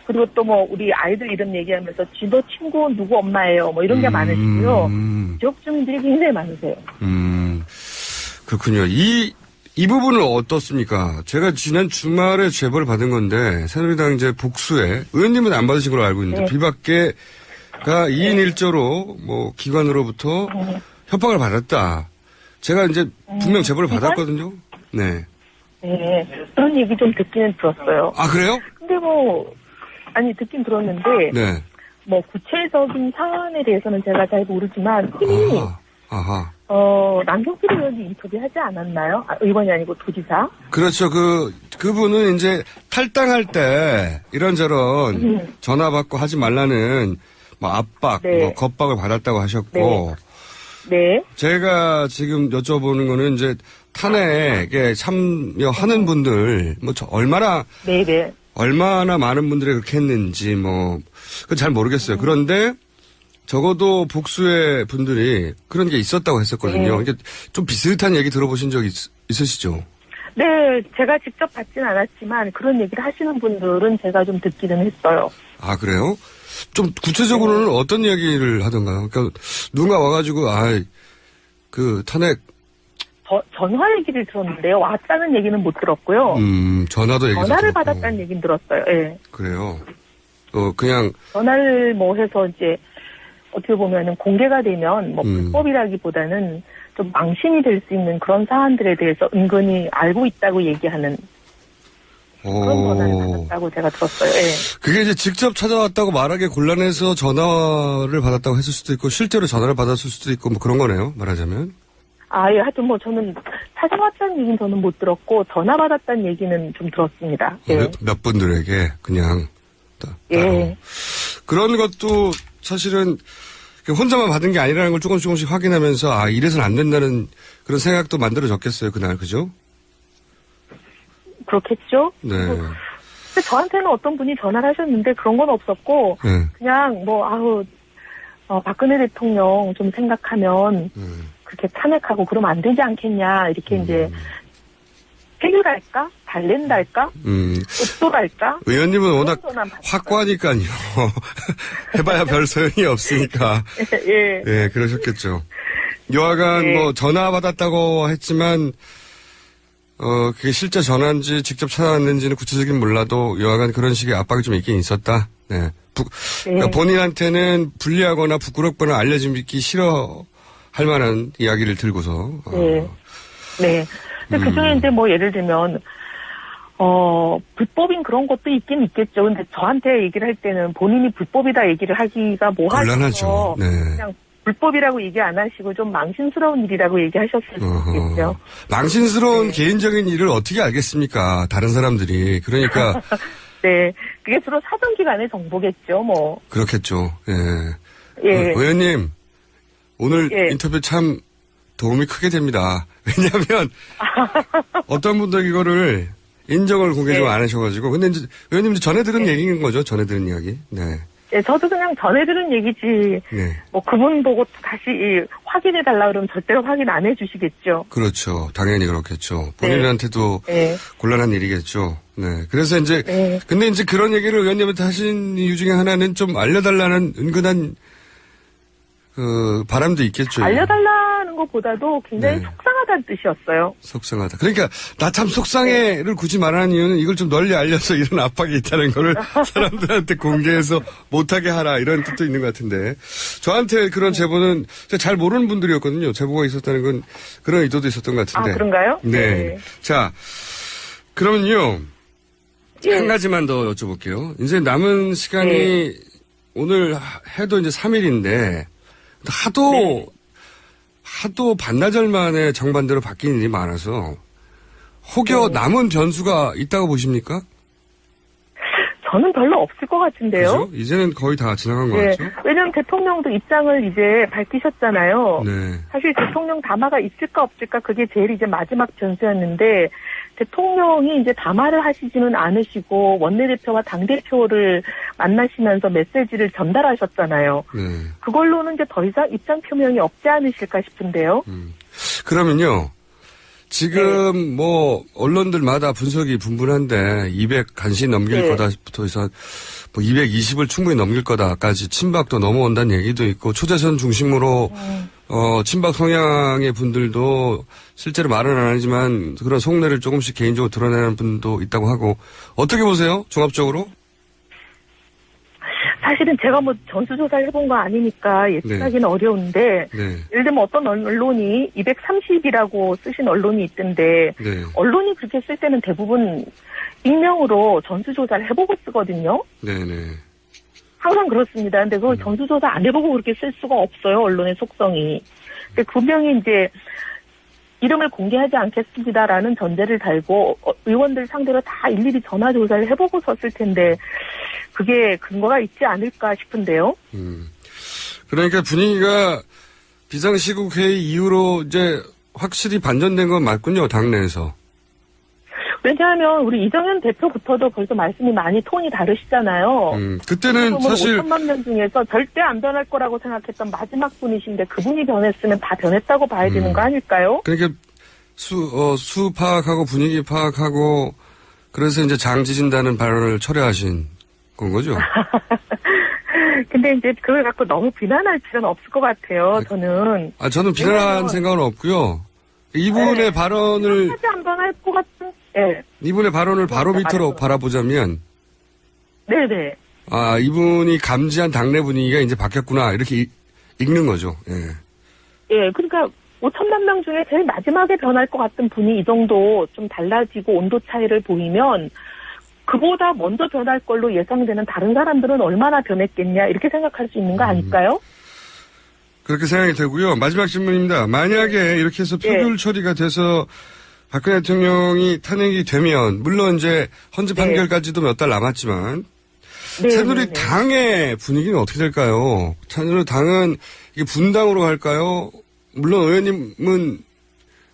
그리고 또 우리 아이들 이름 얘기하면서 너 친구 누구 엄마예요? 이런 게 많으시고요. 지역 주민들이 굉장히 많으세요. 그렇군요. 이 부분은 어떻습니까? 제가 지난 주말에 제보를 받은 건데, 새누리당 이제 복수에, 의원님은 안 받으신 걸로 알고 있는데, 비박계가 2인 1조로 기관으로부터 협박을 받았다. 제가 이제 분명 제보를 받았거든요. 네. 네. 그런 얘기 좀 듣기는 들었어요. 그래요? 근데 듣긴 들었는데, 구체적인 사안에 대해서는 제가 잘 모르지만, 흔히, 남경필 의원이 인터뷰하지 않았나요? 의원이 아니고 도지사? 그렇죠. 그분은 이제 탈당할 때 이런저런 전화 받고 하지 말라는 압박, 겁박을 받았다고 하셨고, 네. 제가 지금 여쭤보는 거는 이제 탄핵에 참여하는 분들, 네네. 얼마나 많은 분들이 그렇게 했는지, 그건 잘 모르겠어요. 그런데 적어도 복수의 분들이 그런 게 있었다고 했었거든요. 이게 좀 비슷한 얘기 들어보신 적 있으시죠? 네, 제가 직접 받진 않았지만 그런 얘기를 하시는 분들은 제가 좀 듣기는 했어요. 아, 그래요? 좀 구체적으로는 어떤 이야기를 하던가요? 그러니까 누군가 와가지고, 탄핵. 전화 얘기를 들었는데요. 왔다는 얘기는 못 들었고요. 전화도 얘기 전화를 받았다는 얘기는 들었어요. 예. 그래요? 그냥. 전화를 해서 이제 어떻게 보면은 공개가 되면 불법이라기보다는 좀 망신이 될 수 있는 그런 사안들에 대해서 은근히 알고 있다고 얘기하는 그런 전화를 받았다고 제가 들었어요. 예. 그게 이제 직접 찾아왔다고 말하기 곤란해서 전화를 받았다고 했을 수도 있고 실제로 전화를 받았을 수도 있고 그런 거네요. 말하자면. 예. 하여튼 저는 찾아왔다는 얘기는 저는 못 들었고 전화 받았다는 얘기는 좀 들었습니다. 예. 몇 분들에게 그냥. 예. 그런 것도 사실은 혼자만 받은 게 아니라는 걸 조금씩 확인하면서 이래서는 안 된다는 그런 생각도 만들어졌겠어요. 그날. 그죠? 그렇겠죠. 네. 근데 저한테는 어떤 분이 전화를 하셨는데 그런 건 없었고 그냥 박근혜 대통령 좀 생각하면 그렇게 탄핵하고 그러면 안 되지 않겠냐 이렇게 이제 해결할까? 달랜달까? 읍소랄까? 의원님은 워낙 확고하니까요. 해봐야 별 소용이 없으니까. 예. 예, 그러셨겠죠. 여하간 전화 받았다고 했지만 그게 실제 전화인지 직접 찾아왔는지는 구체적인 몰라도 여하간 그런 식의 압박이 좀 있긴 있었다. 네. 그러니까 본인한테는 불리하거나 부끄럽거나 알려지기 싫어할 만한 이야기를 들고서. 네. 근데 그중에 이제 예를 들면, 불법인 그런 것도 있긴 있겠죠. 근데 저한테 얘기를 할 때는 본인이 불법이다 얘기를 하기가 곤란하죠. 네. 그냥 불법이라고 얘기 안 하시고 좀 망신스러운 일이라고 얘기하셨을 수 있겠죠. 망신스러운 개인적인 일을 어떻게 알겠습니까? 다른 사람들이. 그러니까. 네. 그게 주로 사정기관의 정보겠죠, 그렇겠죠. 예. 예. 의원님, 오늘 인터뷰 참 도움이 크게 됩니다. 왜냐하면 어떤 분들 이거를 인정을 공개적으로 안 하셔가지고 근데 이제 의원님 전해 들은 얘기인 거죠? 전해 들은 이야기. 네. 네, 저도 그냥 전해 들은 얘기지. 네. 그분 보고 다시 확인해 달라 그러면 절대로 확인 안 해주시겠죠. 그렇죠. 당연히 그렇겠죠. 본인한테도 곤란한 일이겠죠. 네. 그래서 이제 근데 이제 그런 얘기를 의원님한테 하신 이유 중에 하나는 좀 알려달라는 은근한 바람도 있겠죠. 알려달라는 것보다도 굉장히 속상하다는 뜻이었어요. 속상하다. 그러니까 나 참 속상해를 굳이 말하는 이유는 이걸 좀 널리 알려서 이런 압박이 있다는 거를 사람들한테 공개해서 못하게 하라 이런 뜻도 있는 것 같은데 저한테 그런 제보는 제가 잘 모르는 분들이었거든요. 제보가 있었다는 건 그런 의도도 있었던 것 같은데. 그런가요? 네. 자, 그러면요. 한 가지만 더 여쭤볼게요. 이제 남은 시간이 오늘 해도 이제 3일인데 하도 반나절 만에 정반대로 바뀌는 일이 많아서 혹여 남은 변수가 있다고 보십니까? 저는 별로 없을 것 같은데요. 그죠? 이제는 거의 다 지나간 것 같죠? 왜냐하면 대통령도 입장을 이제 밝히셨잖아요. 네. 사실 대통령 담화가 있을까 없을까 그게 제일 이제 마지막 변수였는데 대통령이 이제 담화를 하시지는 않으시고 원내대표와 당대표를 만나시면서 메시지를 전달하셨잖아요. 네. 그걸로는 이제 더 이상 입장 표명이 없지 않으실까 싶은데요. 그러면요. 지금 언론들마다 분석이 분분한데 200 간신히 넘길 거다부터 해서 220을 충분히 넘길 거다까지 친박도 넘어온다는 얘기도 있고 초대선 중심으로 친박 성향의 분들도 실제로 말은 안 하지만 그런 속내를 조금씩 개인적으로 드러내는 분도 있다고 하고 어떻게 보세요? 종합적으로? 사실은 제가 전수조사를 해본 거 아니니까 예측하기는 어려운데 예를 들면 어떤 언론이 230이라고 쓰신 언론이 있던데 언론이 그렇게 쓸 때는 대부분 익명으로 전수조사를 해보고 쓰거든요. 네네. 항상 그렇습니다. 근데 그걸 전수조사 안 해보고 그렇게 쓸 수가 없어요. 언론의 속성이. 근데 분명히 이제 이름을 공개하지 않겠습니다라는 전제를 달고 의원들 상대로 다 일일이 전화조사를 해보고 썼을 텐데 그게 근거가 있지 않을까 싶은데요. 그러니까 분위기가 비상시국회의 이후로 이제 확실히 반전된 건 맞군요, 당내에서. 왜냐하면 우리 이정현 대표부터도 벌써 말씀이 많이 톤이 다르시잖아요. 그때는 사실 5천만 명 중에서 절대 안 변할 거라고 생각했던 마지막 분이신데 그분이 변했으면 다 변했다고 봐야 되는 거 아닐까요? 그러니까 수 파악하고 분위기 파악하고 그래서 이제 장지진다는 발언을 철회하신 건 거죠? 근데 이제 그걸 갖고 너무 비난할 필요는 없을 것 같아요, 저는. 저는 비난한 생각은 없고요. 이분의 발언을 하지 안 변할 것 같은, 예. 이분의 발언을 바로 밑으로 바라보자면 네네. 이분이 감지한 당내 분위기가 이제 바뀌었구나 이렇게 읽는 거죠. 예. 예, 그러니까 5천만 명 중에 제일 마지막에 변할 것 같은 분이 이 정도 좀 달라지고 온도 차이를 보이면 그보다 먼저 변할 걸로 예상되는 다른 사람들은 얼마나 변했겠냐 이렇게 생각할 수 있는 거 아닐까요? 그렇게 생각이 되고요. 마지막 질문입니다. 만약에 이렇게 해서 표결 처리가 돼서 박근혜 대통령이 탄핵이 되면 물론 이제 헌재 판결까지도 몇 달 남았지만 새누리당의 분위기는 어떻게 될까요? 새누리당은 이게 분당으로 갈까요? 물론 의원님은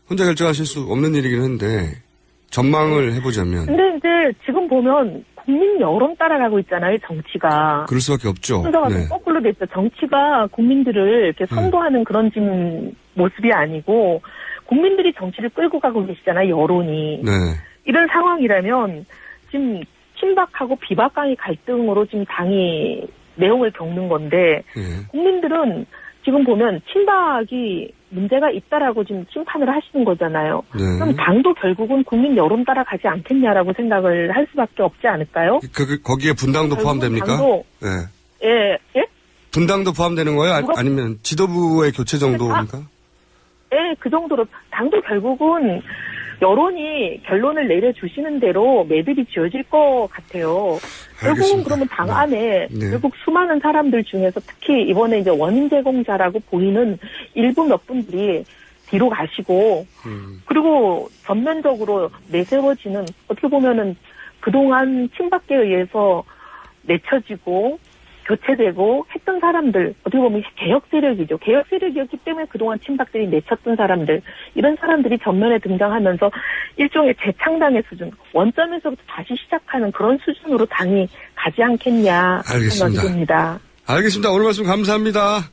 혼자 결정하실 수 없는 일이긴 한데 전망을 해보자면. 근데 이제 지금 보면 국민 여론 따라가고 있잖아요, 정치가. 그럴 수밖에 없죠. 순서가 좀 거꾸로 됐죠. 정치가 국민들을 이렇게 선도하는 그런 지금 모습이 아니고 국민들이 정치를 끌고 가고 계시잖아요, 여론이. 네. 이런 상황이라면 지금 친박하고 비박 간의 갈등으로 지금 당이 내용을 겪는 건데 국민들은 지금 보면 친박이 문제가 있다라고 지금 심판을 하시는 거잖아요. 그럼 당도 결국은 국민 여론 따라가지 않겠냐라고 생각을 할 수밖에 없지 않을까요? 거기에 분당도 포함됩니까? 당도, 예. 분당도 포함되는 거예요? 아니면 지도부의 교체 정도입니까? 예, 그 정도로 당도 결국은 여론이 결론을 내려주시는 대로 매듭이 지어질 것 같아요. 결국은 그러면 당 안에 결국 수많은 사람들 중에서 특히 이번에 이제 원인 제공자라고 보이는 일부 몇 분들이 뒤로 가시고 그리고 전면적으로 내세워지는 어떻게 보면은 그동안 친박계에 의해서 내쳐지고 교체되고 했던 사람들 어떻게 보면 개혁 세력이죠. 개혁 세력이었기 때문에 그동안 친박들이 내쳤던 사람들 이런 사람들이 전면에 등장하면서 일종의 재창당의 수준 원점에서부터 다시 시작하는 그런 수준으로 당이 가지 않겠냐 생각이 듭니다. 알겠습니다. 오늘 말씀 감사합니다.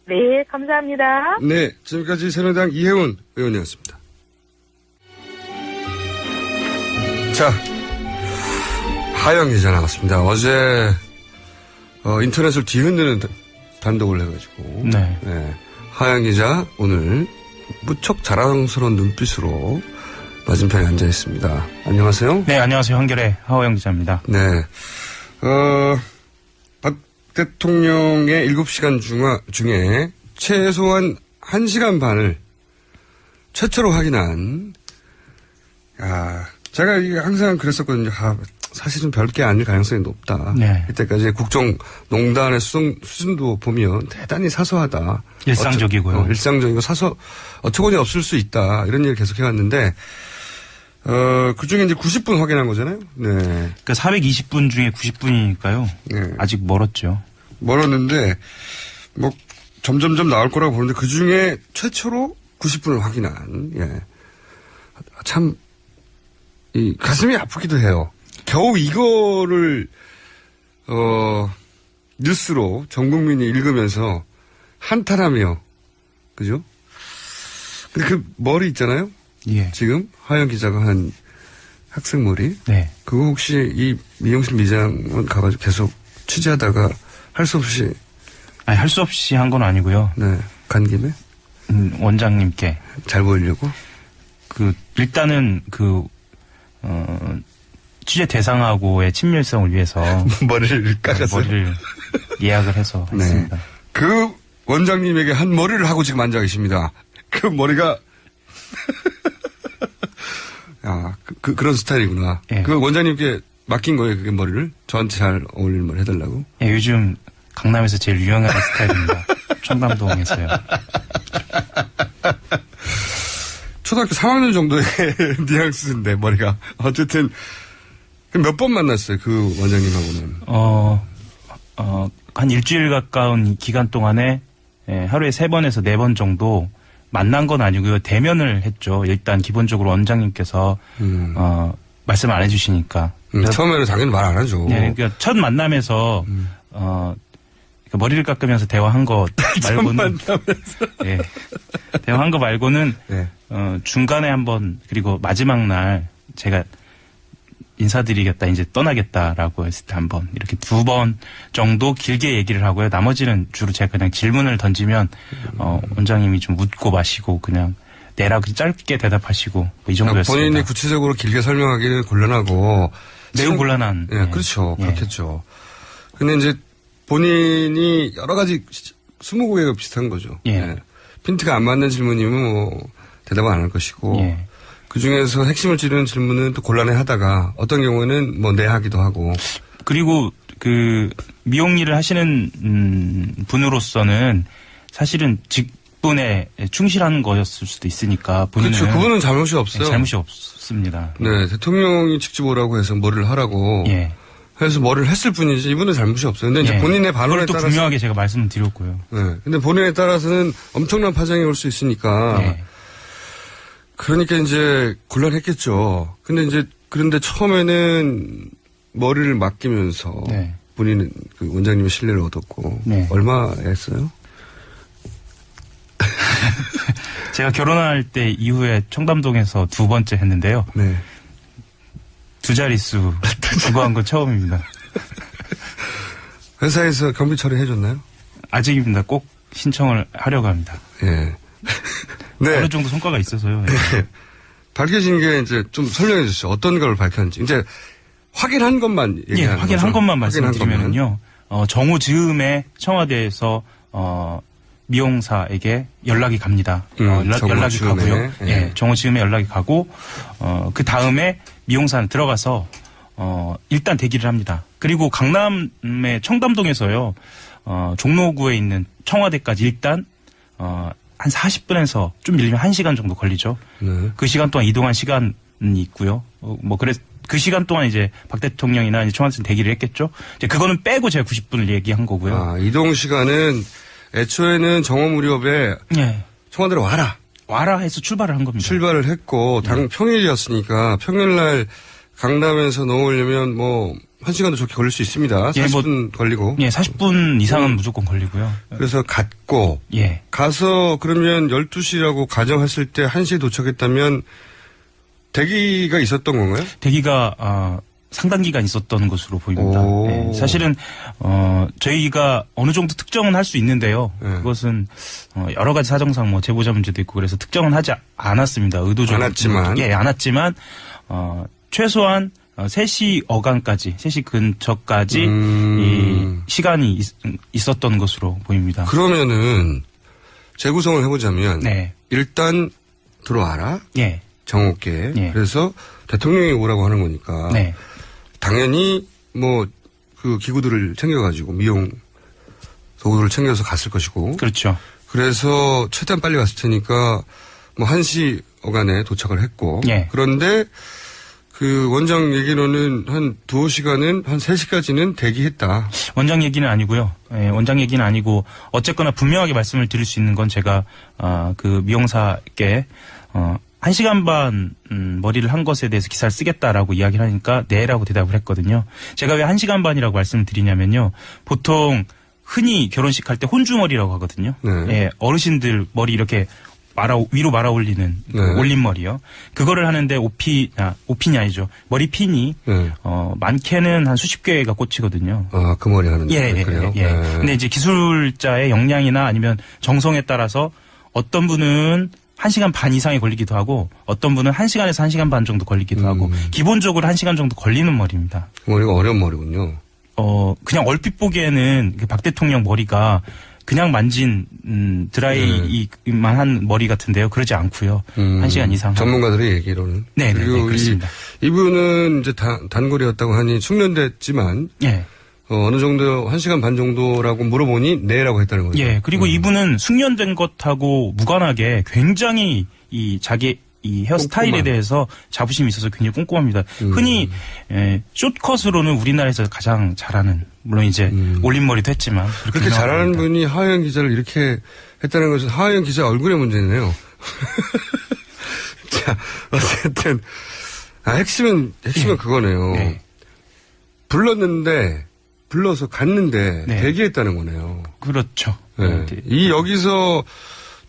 네, 감사합니다. 네, 지금까지 새누리당 이혜훈 의원이었습니다. 자, 하영 기자 나왔습니다. 어제 인터넷을 뒤흔드는 단독을 해가지고. 네. 하영 기자, 오늘 무척 자랑스러운 눈빛으로 맞은편에 앉아 있습니다. 안녕하세요. 네, 안녕하세요. 한겨레 하호영 기자입니다. 네. 박 대통령의 7시간 중에 최소한 1시간 반을 최초로 확인한, 제가 항상 그랬었거든요. 사실은 별게 아닐 가능성이 높다. 네. 이때까지 국정농단의 수준도 보면 대단히 사소하다. 일상적이고요. 일상적이고 어처구니 없을 수 있다. 이런 얘기를 계속 해왔는데, 그 중에 이제 90분 확인한 거잖아요. 네. 그러니까 420분 중에 90분이니까요. 네. 아직 멀었죠. 멀었는데, 점점점 나올 거라고 보는데, 그 중에 최초로 90분을 확인한, 참, 가슴이 아프기도 해요. 겨우 이거를 뉴스로 전 국민이 읽으면서 한탄하며 그죠? 근데 그 머리 있잖아요. 예. 지금 하영 기자가 한 학생 머리. 네. 그거 혹시 이 미용실 미장원 가가지고 계속 취재하다가 할 수 없이. 아니 할 수 없이 한 건 아니고요. 네. 간 김에. 원장님께 잘 보이려고. 일단은 취재 대상하고의 친밀성을 위해서 머리를 깎았어요. 머리를 예약을 해서 했습니다. 그 원장님에게 한 머리를 하고 지금 앉아 계십니다. 그 머리가 그런 스타일이구나. 예. 그 원장님께 맡긴 거예요, 그게 머리를? 저한테 잘 어울리는 머리 해달라고? 예, 요즘 강남에서 제일 유행하는 스타일입니다. 청담동에서요. 초등학교 3학년 정도의 뉘앙스인데, 머리가. 어쨌든, 몇 번 만났어요, 그 원장님하고는? 한 일주일 가까운 기간 동안에 하루에 3번에서 4번 정도 만난 건 아니고요. 대면을 했죠. 일단 기본적으로 원장님께서 말씀 안 해주시니까. 처음에는 당연히 말 안 하죠. 네, 그러니까 첫 만남에서 그러니까 머리를 깎으면서 대화한 거 말고는 예, 대화한 거 말고는 네. 중간에 한번 그리고 마지막 날 제가 인사드리겠다 이제 떠나겠다라고 했을 때 한번 이렇게 2번 정도 길게 얘기를 하고요. 나머지는 주로 제가 그냥 질문을 던지면 원장님이 좀 웃고 마시고 그냥 내라고 짧게 대답하시고 뭐 이 정도였습니다. 본인이 구체적으로 길게 설명하기는 곤란하고 매우 곤란한. 예, 그렇죠. 그렇겠죠. 근데 이제 본인이 여러 가지 20개가 비슷한 거죠. 예. 핀트가 안 맞는 질문이면 뭐 대답은 안 할 것이고 예. 그 중에서 핵심을 찌르는 질문은 또 곤란해 하다가 어떤 경우에는 뭐 내하기도 하고. 그리고 그 미용 일을 하시는 분으로서는 사실은 직분에 충실한 거였을 수도 있으니까 본인은 그렇죠. 그분은 잘못이 없어요. 잘못이 없습니다. 네, 대통령이 직접 오라고 해서 머리를 하라고 예. 해서 머리를 했을 뿐이지 이분은 잘못이 없어요. 근데 이제 예. 본인의 반론에 그걸 또 따라서 분명하게 제가 말씀을 드렸고요. 네, 근데 본인에 따라서는 엄청난 파장이 올 수 있으니까 예. 그러니까 이제 곤란했겠죠. 근데 이제 그런데 처음에는 머리를 맡기면서 네. 본인은 그 원장님의 신뢰를 얻었고 네. 얼마 했어요? 제가 결혼할 때 이후에 청담동에서 2번째 했는데요. 네. 2자릿수 주고한 건 처음입니다. 회사에서 경비 처리해줬나요? 아직입니다. 꼭 신청을 하려고 합니다. 예. 네. 어느 정도 성과가 있어서요. 예. 밝혀진 게 이제 좀 설명해 주시죠. 어떤 걸 밝혔는지. 이제 확인한 것만 예, 얘기하는 확인한 거죠? 것만 확인한 말씀드리면요. 정오 즈음에 청와대에서 미용사에게 연락이 갑니다. 정오 연락이 즈음에. 가고요. 예. 예, 정오 즈음에 연락이 가고 그 다음에 미용사는 들어가서 일단 대기를 합니다. 그리고 강남의 청담동에서요. 종로구에 있는 청와대까지 일단 한 40분에서 좀 밀리면 1시간 정도 걸리죠. 네. 그 시간 동안 이동한 시간이 있고요. 그 시간 동안 이제 박 대통령이나 이제 청와대에서 대기를 했겠죠. 이제 그거는 빼고 제가 90분을 얘기한 거고요. 아, 이동 시간은 애초에는 정오 무렵에 예. 청와대로 와라 해서 출발을 한 겁니다. 출발을 했고 당 평일이었으니까 평일날 강남에서 넘어오려면 뭐 1시간도 좋게 걸릴 수 있습니다. 40분 걸리고. 예, 40분 이상은 무조건 걸리고요. 그래서 갔고 예. 가서 그러면 12시라고 가정했을 때 1시에 도착했다면 대기가 있었던 건가요? 대기가 상당 기간 있었던 것으로 보입니다. 오. 예, 사실은 저희가 어느 정도 특정은 할 수 있는데요. 네. 그것은 여러 가지 사정상 뭐 제보자 문제도 있고 그래서 특정은 하지 않았습니다. 의도적으로. 않았지만. 예, 않았지만 최소한 3시 어간까지 3시 근처까지 이 시간이 있었던 것으로 보입니다. 그러면은 재구성을 해보자면 네. 일단 들어와라. 예. 정오께. 예. 그래서 대통령이 오라고 하는 거니까 네. 당연히 뭐 그 기구들을 챙겨가지고 미용 도구들을 챙겨서 갔을 것이고. 그렇죠. 그래서 최대한 빨리 갔을 테니까 뭐 1시 어간에 도착을 했고. 예. 그런데 그 원장 얘기로는 한 2시간은 한 3시까지는 대기했다. 원장 얘기는 아니고요. 예, 원장 얘기는 아니고 어쨌거나 분명하게 말씀을 드릴 수 있는 건 제가 그 미용사께 1시간 반 머리를 한 것에 대해서 기사를 쓰겠다라고 이야기를 하니까 네라고 대답을 했거든요. 제가 왜 1시간 반이라고 말씀을 드리냐면요. 보통 흔히 결혼식 할 때 혼주머리라고 하거든요. 네. 예, 어르신들 머리 이렇게 위로 말아 올리는 그 네. 올림머리요. 그거를 하는데 오핀이 아니죠. 머리핀이 네. 많게는 한 수십 개가 꽂히거든요. 아, 그 머리 하는데. 예. 그래요? 예. 네. 근데 이제 기술자의 역량이나 아니면 정성에 따라서 어떤 분은 1시간 반 이상이 걸리기도 하고 어떤 분은 1시간에서 1시간 반 정도 걸리기도 하고 기본적으로 1시간 정도 걸리는 머리입니다. 그 머리가 어려운 머리군요. 그냥 얼핏 보기에는 그 박 대통령 머리가 그냥 만진 드라이만 한 머리 같은데요. 그러지 않고요. 1시간 이상. 전문가들의 얘기로는. 네, 그리고 그렇습니다. 이분은 이제 단골이었다고 하니 숙련됐지만 예. 어느 정도 1시간 반 정도라고 물어보니 네라고 했다는 거죠. 예. 그리고 이분은 숙련된 것하고 무관하게 굉장히 이 자기 이 헤어스타일에 꼼꼼한. 대해서 자부심이 있어서 굉장히 꼼꼼합니다. 흔히 숏컷으로는 우리나라에서 가장 잘하는, 물론 이제 올림머리도 했지만 그렇게 잘하는 유명합니다. 분이 하하영 기자를 이렇게 했다는 것은 하하영 기자 얼굴의 문제네요. 자, 어쨌든 핵심은 그거네요. 네. 불러서 갔는데 네. 대기했다는 거네요. 그렇죠. 네. 이 여기서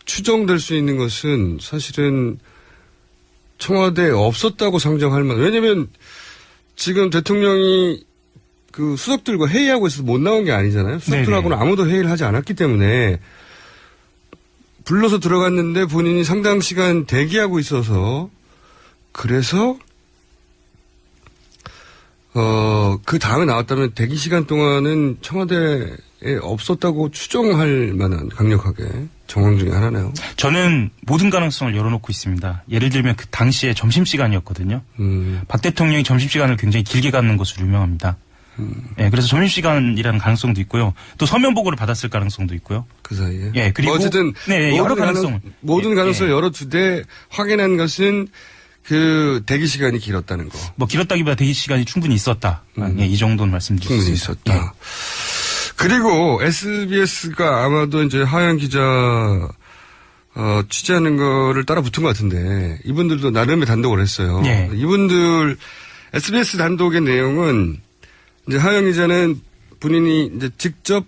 추정될 수 있는 것은 사실은 청와대에 없었다고 상정할 만. 왜냐면 지금 대통령이 그 수석들과 회의하고 있어서 못 나온 게 아니잖아요. 수석들하고는 아무도 회의를 하지 않았기 때문에 불러서 들어갔는데 본인이 상당 시간 대기하고 있어서 그래서 그 다음에 나왔다면 대기 시간 동안은 청와대에 없었다고 추정할 만한 강력하게 정황 중에 하나네요. 저는 모든 가능성을 열어놓고 있습니다. 예를 들면 그 당시에 점심시간이었거든요. 박 대통령이 점심시간을 굉장히 길게 갖는 것으로 유명합니다. 예, 그래서 점심시간이라는 가능성도 있고요. 또 서면 보고를 받았을 가능성도 있고요. 그 사이에. 예, 그리고 어쨌든 네, 여러 가능성을. 모든 가능성을 열어두되 확인한 것은 그 대기 시간이 길었다는 거. 뭐 길었다기보다 대기 시간이 충분히 있었다. 예, 이 정도는 말씀드릴 수 충분히 있습니다. 있었다. 그리고 SBS가 아마도 이제 하영 기자 취재하는 거를 따라 붙은 것 같은데 이분들도 나름의 단독을 했어요. 예. 이분들 SBS 단독의 내용은 이제 하영 기자는 본인이 이제 직접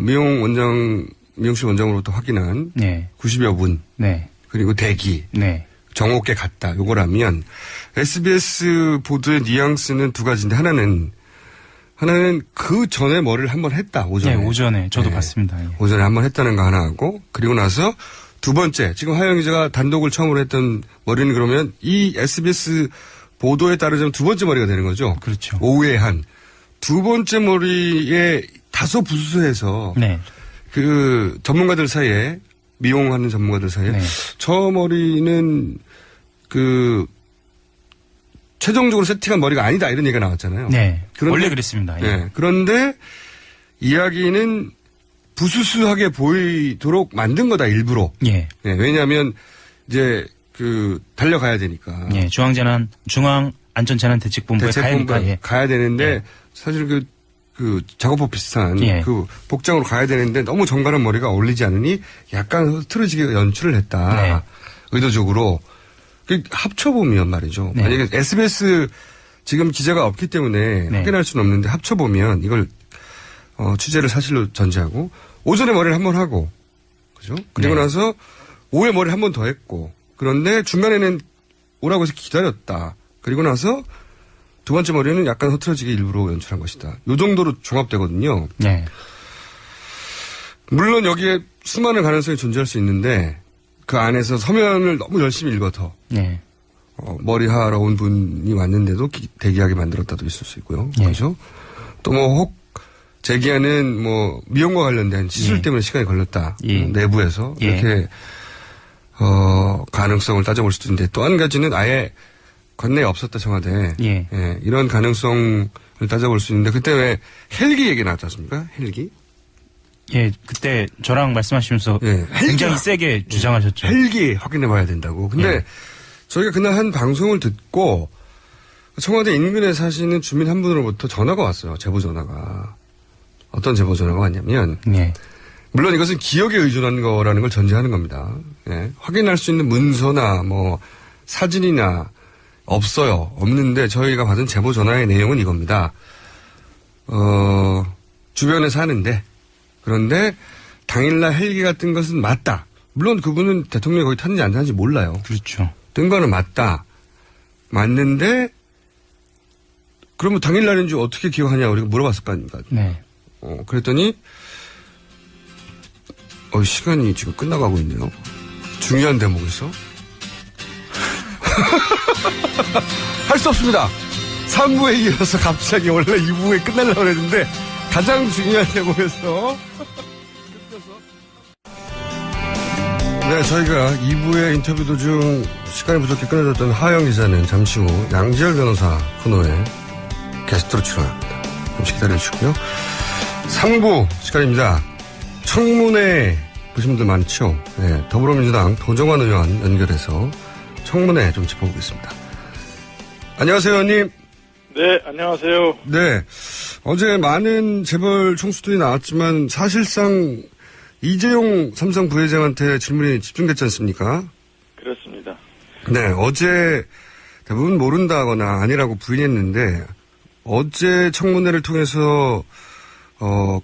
미용실 원장으로부터 확인한 네. 90여 분 네. 그리고 대기 네. 정오께 갔다. 요거라면 SBS 보도의 뉘앙스는 두 가지인데 하나는 그 전에 머리를 한번 했다. 오전에. 네, 오전에 저도 네. 봤습니다. 예. 오전에 한번 했다는 거 하나 하고 그리고 나서 두 번째 지금 하영 기자가 단독을 처음으로 했던 머리는 그러면 이 SBS 보도에 따르자면 두 번째 머리가 되는 거죠. 그렇죠. 오후에 한 두 번째 머리에 다소 부수해서 네. 그 전문가들 사이에 미용하는 전문가들 사이에 네. 저 머리는 그 최종적으로 세팅한 머리가 아니다 이런 얘기가 나왔잖아요. 네. 그런데- 원래 그랬습니다. 예. 네. 그런데 이야기는 부수수하게 보이도록 만든 거다 일부러. 예. 네, 왜냐하면 이제 그 달려가야 되니까. 예. 중앙안전재난대책본부에 가야 대책본부에 하니까. 예. 가야 되는데 사실 그 작업복 비슷한 예. 그 복장으로 가야 되는데 너무 정갈한 머리가 어울리지 않으니 약간 흐트러지게 연출을 했다. 네. 의도적으로. 그 합쳐보면 말이죠. 네. 만약에 SBS 지금 기자가 없기 때문에 네. 확인할 수는 없는데 합쳐보면 이걸 취재를 사실로 전제하고 오전에 머리를 한 번 하고 그죠? 그리고 네. 나서 오후에 머리를 한 번 더 했고 그런데 중간에는 오라고 해서 기다렸다. 그리고 나서 두 번째 머리는 약간 흐트러지게 일부러 연출한 것이다. 요 정도로 종합되거든요. 네. 물론 여기에 수많은 가능성이 존재할 수 있는데 그 안에서 서면을 너무 열심히 읽어서 네. 머리하러 온 분이 왔는데도 대기하게 만들었다도 있을 수 있고요. 예. 그렇죠? 또 뭐 혹 제기하는 뭐 미용과 관련된 시술 예. 때문에 시간이 걸렸다. 예. 내부에서 예. 이렇게 가능성을 따져볼 수도 있는데 또 한 가지는 아예 관내에 없었다 청와대. 예. 예, 이런 가능성을 따져볼 수 있는데 그때 왜 헬기 얘기 나왔지 않습니까? 헬기? 예. 그때 저랑 말씀하시면서 예. 굉장히 세게 주장하셨죠. 헬기 확인해 봐야 된다고. 근데 예. 저희가 그날 한 방송을 듣고 청와대 인근에 사시는 주민 한 분으로부터 전화가 왔어요. 제보 전화가. 어떤 제보 전화가 왔냐면 예. 물론 이것은 기억에 의존한 거라는 걸 전제하는 겁니다. 예. 확인할 수 있는 문서나 뭐 사진이나 없어요. 없는데 저희가 받은 제보 전화의 내용은 이겁니다. 주변에 사는데 그런데 당일날 헬기가 뜬 것은 맞다. 물론 그분은 대통령이 거기 탔는지 안 탔는지 몰라요. 그렇죠. 뜬 거는 맞다. 맞는데 그러면 당일날인지 어떻게 기억하냐 우리가 물어봤을 거 아닙니까? 네. 그랬더니 시간이 지금 끝나가고 있네요. 중요한 대목에서 할 수 없습니다. 3부에 이어서 갑자기 원래 2부에 끝내려고 했는데 가장 중요한 대목에서 네, 저희가 2부의 인터뷰 도중 시간이 부족해 끊어졌던 하영 기자는 잠시 후 양지열 변호사 코너에 게스트로 출연합니다. 잠시 기다려주시고요. 3부 시간입니다. 청문회 보신 분들 많죠? 네, 더불어민주당 도정환 의원 연결해서 청문회 좀 짚어보겠습니다. 안녕하세요, 의원님. 네, 안녕하세요. 네. 어제 많은 재벌 총수들이 나왔지만 사실상 이재용 삼성 부회장한테 질문이 집중됐지 않습니까? 그렇습니다. 네. 어제 대부분 모른다거나 아니라고 부인했는데 어제 청문회를 통해서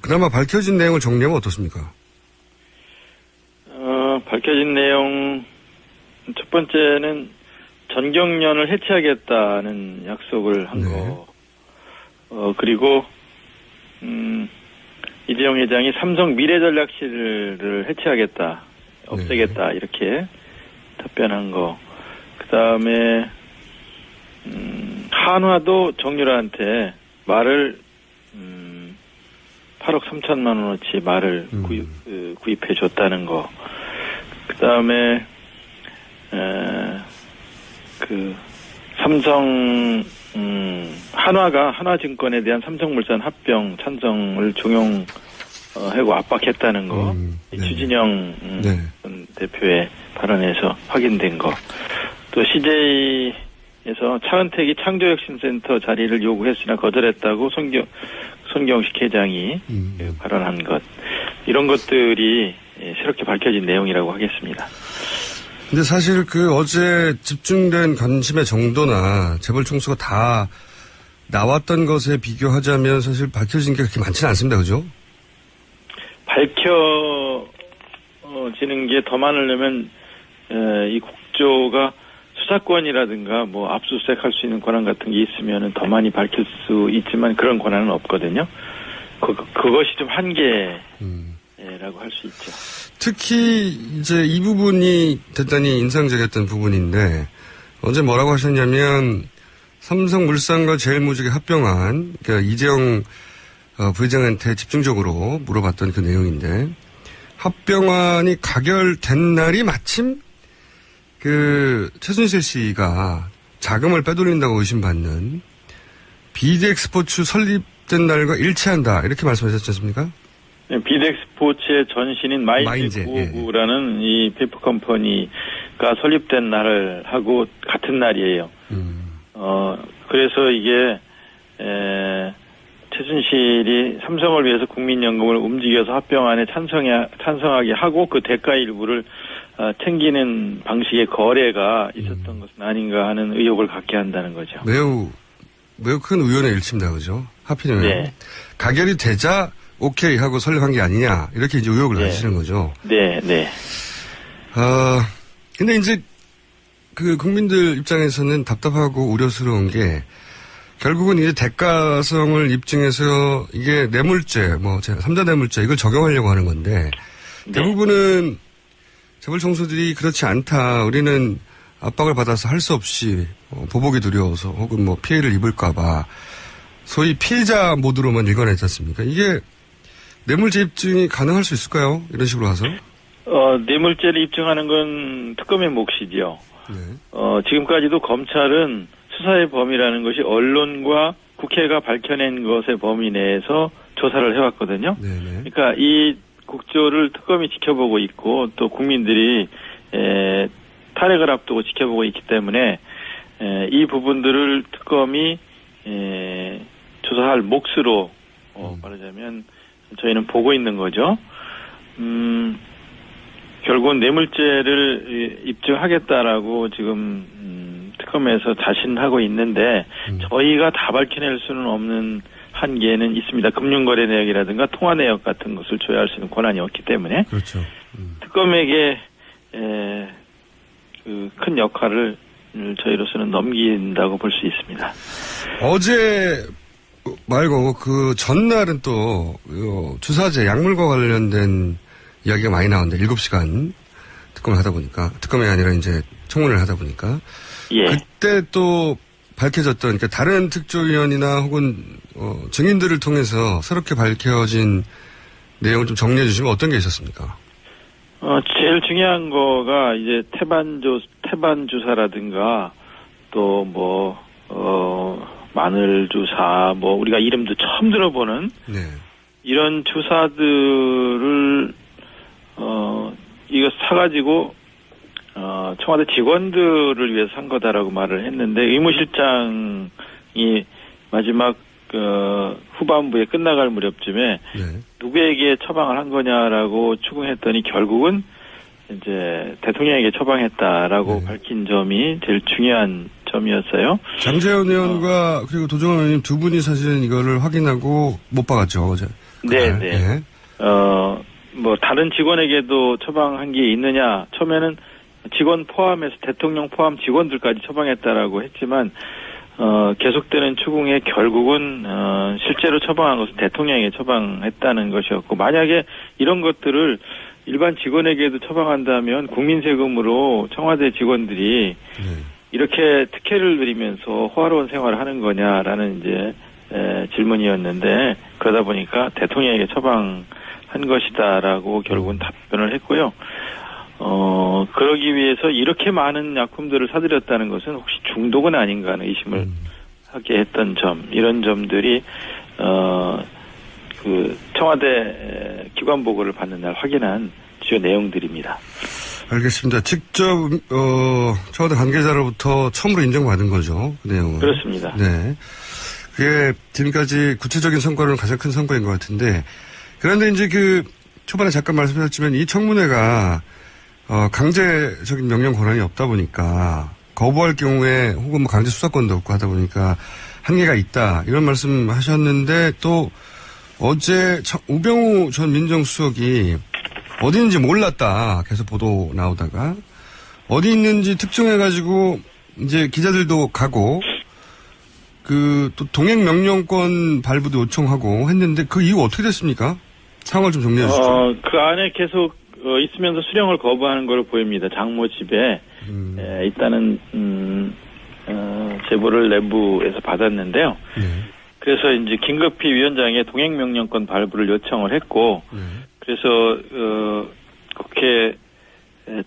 그나마 밝혀진 내용을 정리하면 어떻습니까? 밝혀진 내용 첫 번째는 전경련을 해체하겠다는 약속을 한 거. 그리고 이재용 회장이 삼성 미래전략실을 해체하겠다, 없애겠다 이렇게 답변한 거. 그다음에 한화도 정유라한테 말을 8억 3천만 원어치 말을 구입해 줬다는 거. 그다음에 삼성 한화가 한화증권에 대한 삼성물산 합병 찬성을 종용하고 압박했다는 거. 추진영 전 대표의 발언에서 확인된 거. 또 CJ에서 차은택이 창조혁신센터 자리를 요구했으나 거절했다고 손경식 회장이 발언한 것. 이런 것들이 새롭게 밝혀진 내용이라고 하겠습니다. 근데 사실 어제 집중된 관심의 정도나 재벌 총수가 다 나왔던 것에 비교하자면 사실 밝혀진 게 그렇게 많지는 않습니다. 그죠? 밝혀지는 게 더 많으려면 이 국조가 수사권이라든가 뭐 압수수색할 수 있는 권한 같은 게 있으면 더 많이 밝힐 수 있지만 그런 권한은 없거든요. 그것이 좀 한계라고 할 수 있죠. 특히 이제 이 부분이 대단히 인상적이었던 부분인데 어제 뭐라고 하셨냐면 삼성물산과 제일모직이 합병한 그러니까 이재용 부회장한테 집중적으로 물어봤던 그 내용인데 합병안이 가결된 날이 마침 최순실 씨가 자금을 빼돌린다고 의심받는 BDX 스포츠 설립된 날과 일치한다 이렇게 말씀하셨지 않습니까? BDX 스포츠의 전신인 마인즈 999라는 이 페이퍼 컴퍼니가 설립된 날을 하고 같은 날이에요. 그래서 이게 최순실이 삼성을 위해서 국민연금을 움직여서 합병안에 찬성하게 하고 그 대가 일부를 챙기는 방식의 거래가 있었던 것은 아닌가 하는 의혹을 갖게 한다는 거죠. 매우 큰 우연의 일치입니다. 그죠? 하필이면 가결이 되자 오케이 하고 설립한 게 아니냐 이렇게 이제 의혹을 가지시는 거죠. 네. 근데 이제 국민들 입장에서는 답답하고 우려스러운 게 결국은 이제 대가성을 입증해서 이게 뇌물죄, 3자 뇌물죄 이걸 적용하려고 하는 건데 대부분은 재벌 총수들이 그렇지 않다. 우리는 압박을 받아서 할 수 없이 보복이 두려워서 혹은 피해를 입을까봐 소위 피해자 모드로만 읽어냈지 않습니까? 이게 뇌물죄 입증이 가능할 수 있을까요? 이런 식으로 와서? 뇌물죄를 입증하는 건 특검의 몫이죠. 지금까지도 검찰은 수사의 범위라는 것이 언론과 국회가 밝혀낸 것의 범위 내에서 조사를 해왔거든요. 그러니까 이 국조를 특검이 지켜보고 있고 또 국민들이 탄핵을 앞두고 지켜보고 있기 때문에 이 부분들을 특검이 조사할 몫으로 말하자면 저희는 보고 있는 거죠. 결국은 뇌물죄를 입증하겠다라고 지금 특검에서 자신하고 있는데 저희가 다 밝혀낼 수는 없는 한계는 있습니다. 금융거래 내역이라든가 통화 내역 같은 것을 조회할 수 있는 권한이 없기 때문에 그렇죠. 특검에게 큰 역할을 저희로서는 넘긴다고 볼 수 있습니다. 어제 말고 그 전날은 또 주사제 약물과 관련된 이야기가 많이 나오는데 7시간 특검이 아니라 이제 청문회를 하다 보니까 그때 또 밝혀졌던 그러니까 다른 특조위원이나 혹은 증인들을 통해서 새롭게 밝혀진 내용을 좀 정리해 주시면 어떤 게 있었습니까? 제일 중요한 거가 이제 태반 주사라든가 또 마늘 주사 우리가 이름도 처음 들어보는 이런 주사들을 이거 사가지고 청와대 직원들을 위해서 한 거다라고 말을 했는데 의무실장이 마지막 후반부에 끝나갈 무렵쯤에 누구에게 처방을 한 거냐라고 추궁했더니 결국은 이제 대통령에게 처방했다라고 밝힌 점이 제일 중요한 점이었어요. 장제원 의원과 그리고 도정환 의원님 두 분이 사실은 이거를 확인하고 못 박았죠, 어제. 네네. 네. 뭐 다른 직원에게도 처방한 게 있느냐? 처음에는 직원 포함해서 대통령 포함 직원들까지 처방했다라고 했지만 계속되는 추궁에 결국은 실제로 처방한 것은 대통령에게 처방했다는 것이었고, 만약에 이런 것들을 일반 직원에게도 처방한다면 국민 세금으로 청와대 직원들이 이렇게 특혜를 누리면서 호화로운 생활을 하는 거냐라는 이제 질문이었는데, 그러다 보니까 대통령에게 처방한 것이다라고 결국은 답변을 했고요. 그러기 위해서 이렇게 많은 약품들을 사들였다는 것은 혹시 중독은 아닌가 하는 의심을 하게 했던 점, 이런 점들이 그 청와대 기관 보고를 받는 날 확인한 주요 내용들입니다. 알겠습니다. 직접 청와대 관계자로부터 처음으로 인정받은 거죠, 그 내용은. 그렇습니다. 네, 그게 지금까지 구체적인 성과로는 가장 큰 성과인 것 같은데, 그런데 이제 그 초반에 잠깐 말씀하셨지만 이 청문회가 강제적인 명령 권한이 없다 보니까 거부할 경우에 혹은 뭐 강제 수사권도 없고 하다 보니까 한계가 있다, 이런 말씀하셨는데, 또 어제 우병우 전 민정수석이 어디 있는지 몰랐다, 계속 보도 나오다가 어디 있는지 특정해가지고 이제 기자들도 가고 그 또 동행 명령권 발부도 요청하고 했는데 그 이후 어떻게 됐습니까? 상황을 좀 정리해 주시죠. 그 안에 계속 있으면서 수령을 거부하는 걸로 보입니다. 장모 집에 있다는 제보를 내부에서 받았는데요. 그래서 이제 긴급히 위원장에 동행 명령권 발부를 요청을 했고, 그래서 국회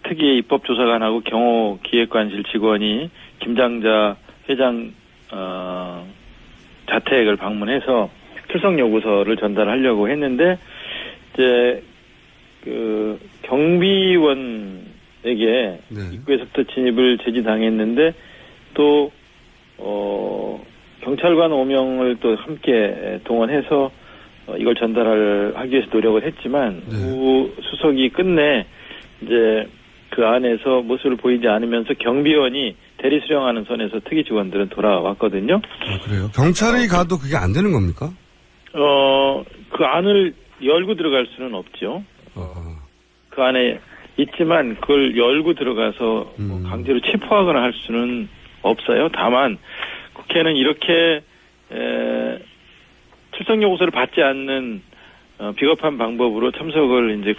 특위 입법조사관하고 경호기획관실 직원이 김장자 회장 자택을 방문해서 출석 요구서를 전달하려고 했는데, 이제 그 경비원에게 입구에서부터 진입을 제지당했는데, 또 경찰관 5명을 또 함께 동원해서 이걸 전달하기 위해서 노력을 했지만 우 수석이 끝내 이제 그 안에서 모습을 보이지 않으면서 경비원이 대리 수령하는 선에서 특위 직원들은 돌아왔거든요. 아, 그래요? 경찰이 가도 그게 안 되는 겁니까? 그 안을 열고 들어갈 수는 없죠. 그 안에 있지만 그걸 열고 들어가서 뭐 강제로 체포하거나 할 수는 없어요. 다만 국회는 이렇게 출석 요구서를 받지 않는 비겁한 방법으로 참석을 이제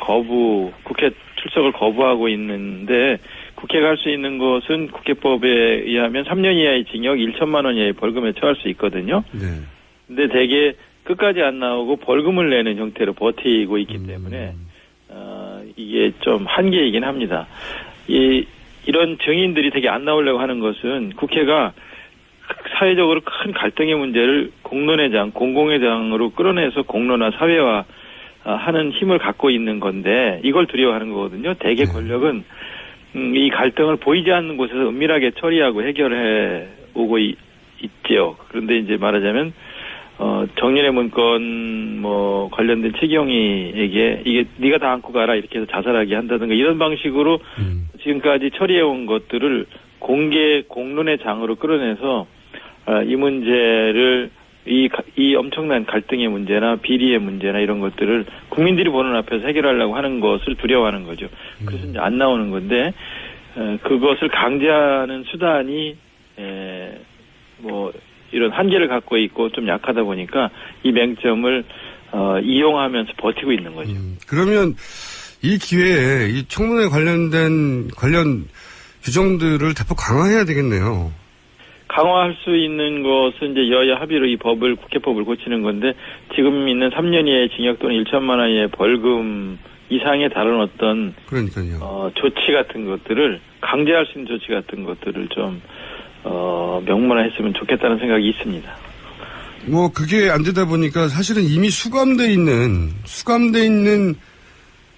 국회 출석을 거부하고 있는데, 국회가 할 수 있는 것은 국회법에 의하면 3년 이하의 징역 1천만 원 이하의 벌금에 처할 수 있거든요. 근데 대개 끝까지 안 나오고 벌금을 내는 형태로 버티고 있기 때문에 이게 좀 한계이긴 합니다. 이런 증인들이 되게 안 나오려고 하는 것은 국회가 사회적으로 큰 갈등의 문제를 공론회장, 공공회장으로 끌어내서 공론화, 사회화 하는 힘을 갖고 있는 건데, 이걸 두려워하는 거거든요. 대개 권력은 이 갈등을 보이지 않는 곳에서 은밀하게 처리하고 해결해 오고 있지요. 그런데 이제 말하자면 정윤의 문건 뭐 관련된 최경희에게 이게 네가 다 안고 가라 이렇게 해서 자살하게 한다든가 이런 방식으로 지금까지 처리해온 것들을 공론의 장으로 끌어내서 이 문제를 이 엄청난 갈등의 문제나 비리의 문제나 이런 것들을 국민들이 보는 앞에서 해결하려고 하는 것을 두려워하는 거죠. 그래서 이제 안 나오는 건데, 그것을 강제하는 수단이 뭐 이런 한계를 갖고 있고 좀 약하다 보니까 이 맹점을 이용하면서 버티고 있는 거죠. 그러면 이 기회에 이 청문회 관련 규정들을 대폭 강화해야 되겠네요. 강화할 수 있는 것은 이제 여야 합의로 이 국회법을 고치는 건데, 지금 있는 3년 이하의 징역 또는 1천만 원 이하의 벌금 이상에 다른 어떤 조치 같은 것들을 강제할 수 있는 조치 같은 것들을 좀 명문화했으면 좋겠다는 생각이 있습니다. 뭐 그게 안 되다 보니까 사실은 이미 수감돼 있는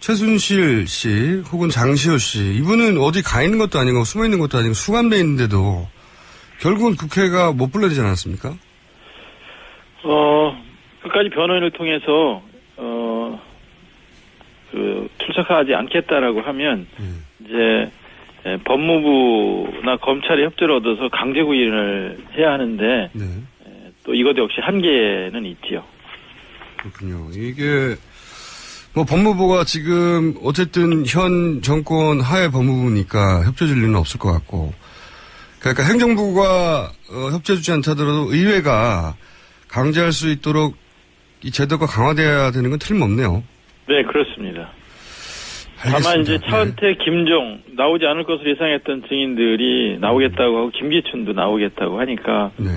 최순실 씨 혹은 장시호 씨 이분은 어디 가 있는 것도 아니고 숨어 있는 것도 아니고 수감돼 있는데도 결국은 국회가 못 불러지지 않았습니까? 끝까지 변호인을 통해서 출석하지 않겠다라고 하면 이제 법무부나 검찰의 협조를 얻어서 강제 구인을 해야 하는데 네. 또 이것 역시 한계는 있지요. 그렇군요. 이게 뭐 법무부가 지금 어쨌든 현 정권 하에 법무부니까 협조해줄 리는 없을 것 같고 그러니까 행정부가 협조해주지 않다더라도 의회가 강제할 수 있도록 이 제도가 강화돼야 되는 건 틀림없네요. 네, 그렇습니다. 알겠습니다. 다만 이제 차은택, 김종 나오지 않을 것으로 예상했던 증인들이 나오겠다고 하고 김기춘도 나오겠다고 하니까 네.